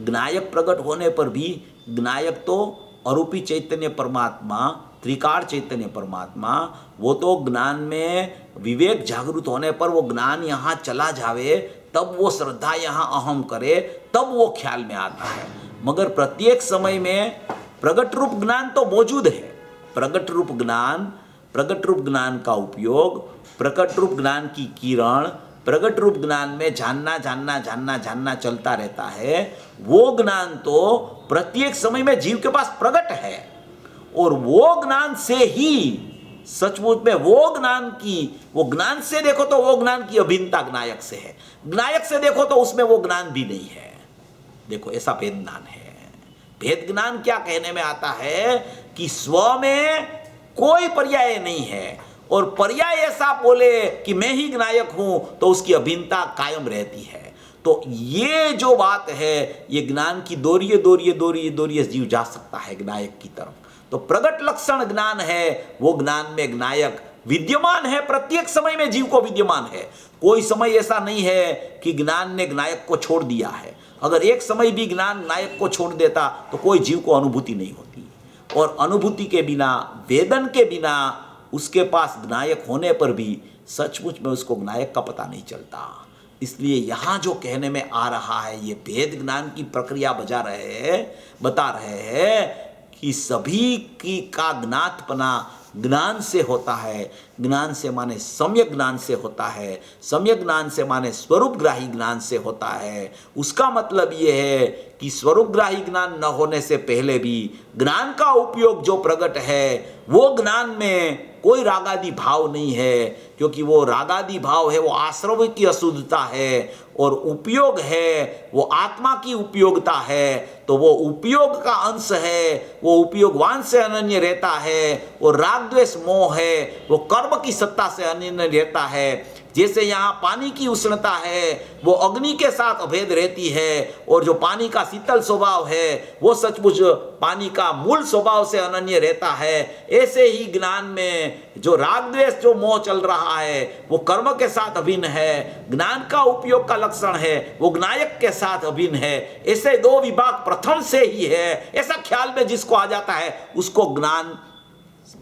ज्ञायक प्रकट होने पर भी ज्ञायक तो अरूपी चैतन्य परमात्मा, त्रिकाल चैतन्य परमात्मा, वो तो ज्ञान में विवेक जागृत होने पर वो ज्ञान यहाँ चला जावे, तब वो श्रद्धा यहाँ अहम करे, तब वो ख्याल में आता है। मगर प्रत्येक समय में प्रगट रूप ज्ञान तो मौजूद है। प्रगट रूप ज्ञान का उपयोग, प्रकट रूप ज्ञान की किरण, प्रगट रूप ज्ञान में जानना जानना जानना जानना चलता रहता है। वो ज्ञान तो प्रत्येक समय में जीव के पास प्रगट है। और वो ज्ञान से ही सचमुच में वो ज्ञान से देखो तो वो ज्ञान की अभिन्नता ज्ञायक से है, ज्ञायक से देखो तो उसमें वो ज्ञान भी नहीं है। देखो ऐसा भेद ज्ञान है। भेद ज्ञान क्या कहने में आता है कि स्व में कोई पर्याय नहीं है, और पर्याय ऐसा बोले कि मैं ही ज्ञायक हूं तो उसकी अभिन्नता कायम रहती है। तो ये जो बात है, ये ज्ञान की दोरिये जीव जा सकता है ज्ञायक की तरफ। तो प्रगट लक्षण ज्ञान है, वो ज्ञान में ज्ञायक विद्यमान है, प्रत्येक समय में जीव को विद्यमान है। कोई समय ऐसा नहीं है कि ज्ञान ने ज्ञायक को छोड़ दिया है। अगर एक समय भी ज्ञान ज्ञायक को छोड़ देता तो कोई जीव को अनुभूति नहीं होती। और अनुभूति के बिना, वेदन के बिना, उसके पास ज्ञायक होने पर भी सचमुच में उसको ज्ञायक का पता नहीं चलता। इसलिए यहाँ जो कहने में आ रहा है, ये भेद ज्ञान की प्रक्रिया बता रहे हैं कि सभी की का ज्ञातपना ज्ञान से होता है। ज्ञान से माने सम्यक ज्ञान से होता है, सम्यक ज्ञान से माने स्वरूपग्राही ज्ञान से होता है। उसका मतलब ये है कि स्वरूपग्राही ज्ञान न होने से पहले भी ज्ञान का उपयोग जो प्रकट है, वो ज्ञान में कोई रागादि भाव नहीं है, क्योंकि वो रागादि भाव है वो आश्रव की अशुद्धता है, और उपयोग है वो आत्मा की उपयोगिता है। तो वो उपयोग का अंश है, वो उपयोगवान से अनन्य रहता है। और राग द्वेष मोह है वो कर्म की सत्ता से अनन्य रहता है। जैसे यहाँ पानी की उष्णता है वो अग्नि के साथ अभेद रहती है, और जो पानी का शीतल स्वभाव है वो सचमुच पानी का मूल स्वभाव से अनन्य रहता है। ऐसे ही ज्ञान में जो राग द्वेष जो मोह चल रहा है वो कर्म के साथ अभिन्न है, ज्ञान का उपयोग का लक्षण है वो ज्ञायक के साथ अभिन्न है। ऐसे दो विभाग प्रथम से ही है, ऐसा ख्याल में जिसको आ जाता है उसको ज्ञान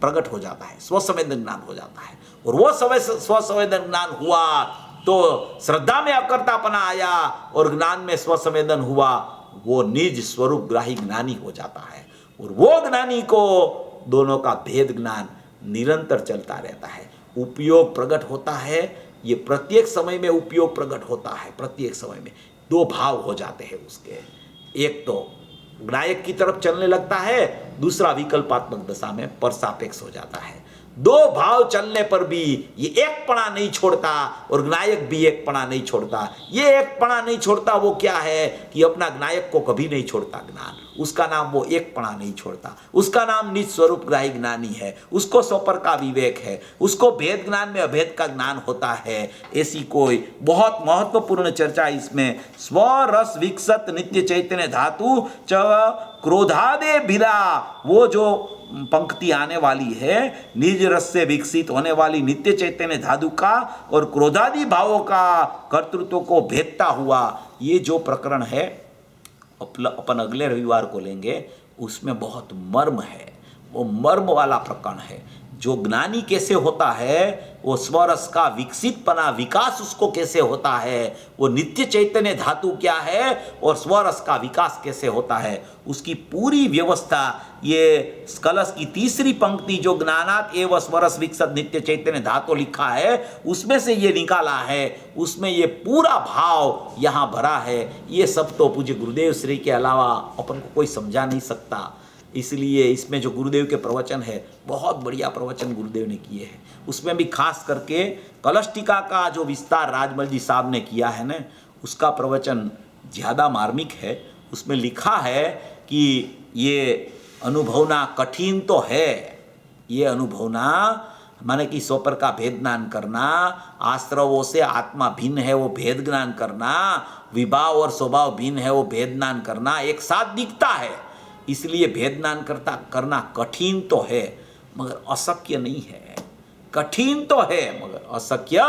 प्रकट हो जाता है, स्वसंवेदन ज्ञान हो जाता है। और वो स्वसंवेदन ज्ञान हुआ तो श्रद्धा में अकर्तापना आया, और ज्ञान में स्वसंवेदन हुआ, वो निज स्वरूप ग्राही ज्ञानी हो जाता है। और वो ज्ञानी को दोनों का भेद ज्ञान निरंतर चलता रहता है। उपयोग प्रकट होता है, ये प्रत्येक समय में उपयोग प्रकट होता है। प्रत्येक समय में दो भाव हो जाते हैं उसके, एक तो ज्ञायक की तरफ चलने लगता है, दूसरा विकल्पात्मक दशा में परसापेक्ष हो जाता है। दो भाव चलने पर भी ये एक पणा नहीं छोड़ता, और ज्ञायक भी एक पणा नहीं छोड़ता। ये एक पणा नहीं छोड़ता वो क्या है कि अपना ज्ञायक को कभी नहीं छोड़ता ज्ञान, उसका नाम वो एक पणा नहीं छोड़ता, उसका नाम निज स्वरूप ग्राही ज्ञानी है। उसको स्वपर का विवेक है, उसको भेद ज्ञान में अभेद का ज्ञान होता है। ऐसी कोई बहुत महत्वपूर्ण चर्चा इसमें स्व रस विकसत नित्य चैतन्य धातु च क्रोधादे भिदा, वो जो पंक्ति आने वाली है, निज रस से विकसित होने वाली नित्य चैतन्य धातु का और क्रोधादि भावों का कर्तृत्व को भेदता हुआ ये जो प्रकरण है अपन अगले रविवार को लेंगे। उसमें बहुत मर्म है, वो मर्म वाला प्रकरण है। जो ज्ञानी कैसे होता है, वो स्वरस का विकसितपना विकास उसको कैसे होता है, वो नित्य चैतन्य धातु क्या है और स्वरस का विकास कैसे होता है, उसकी पूरी व्यवस्था ये कलश की तीसरी पंक्ति जो ज्ञानात एवं स्वरस विकसित नित्य चैतन्य धातु लिखा है उसमें से ये निकाला है। उसमें ये पूरा भाव यहाँ भरा है। ये सब तो पूज्य गुरुदेव श्री के अलावा अपन को कोई समझा नहीं सकता। इसलिए इसमें जो गुरुदेव के प्रवचन है, बहुत बढ़िया प्रवचन गुरुदेव ने किए हैं। उसमें भी खास करके कलश टीका का जो विस्तार राजमल जी साहब ने किया है ना, उसका प्रवचन ज़्यादा मार्मिक है। उसमें लिखा है कि ये अनुभवना कठिन तो है, ये अनुभवना माने कि स्वपर का भेद ज्ञान करना, आश्रवों से आत्मा भिन्न है वो भेद ज्ञान करना, विभाव और स्वभाव भिन्न है वो भेद ज्ञान करना एक साथ दिखता है। इसलिए भेद ज्ञान करना कठिन तो है मगर अशक्य नहीं है। कठिन तो है मगर अशक्य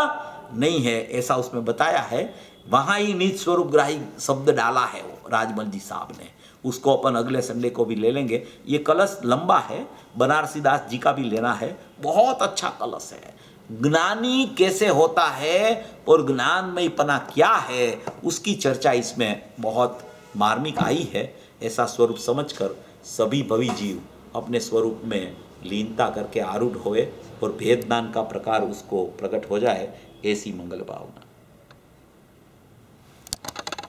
नहीं है, ऐसा उसमें बताया है। वहाँ ही निज स्वरूप ग्राही शब्द डाला है वो राजमल जी साहब ने। उसको अपन अगले संडे को भी ले लेंगे। ये कलश लंबा है, बनारसी दास जी का भी लेना है। बहुत अच्छा कलश है। ज्ञानी कैसे होता है और ज्ञानमयपना क्या है उसकी चर्चा इसमें बहुत मार्मिक आई है। ऐसा स्वरूप समझकर सभी भवी जीव अपने स्वरूप में लीनता करके आरूढ़ होए और भेद ज्ञान का प्रकार उसको प्रकट हो जाए, ऐसी मंगल भावना।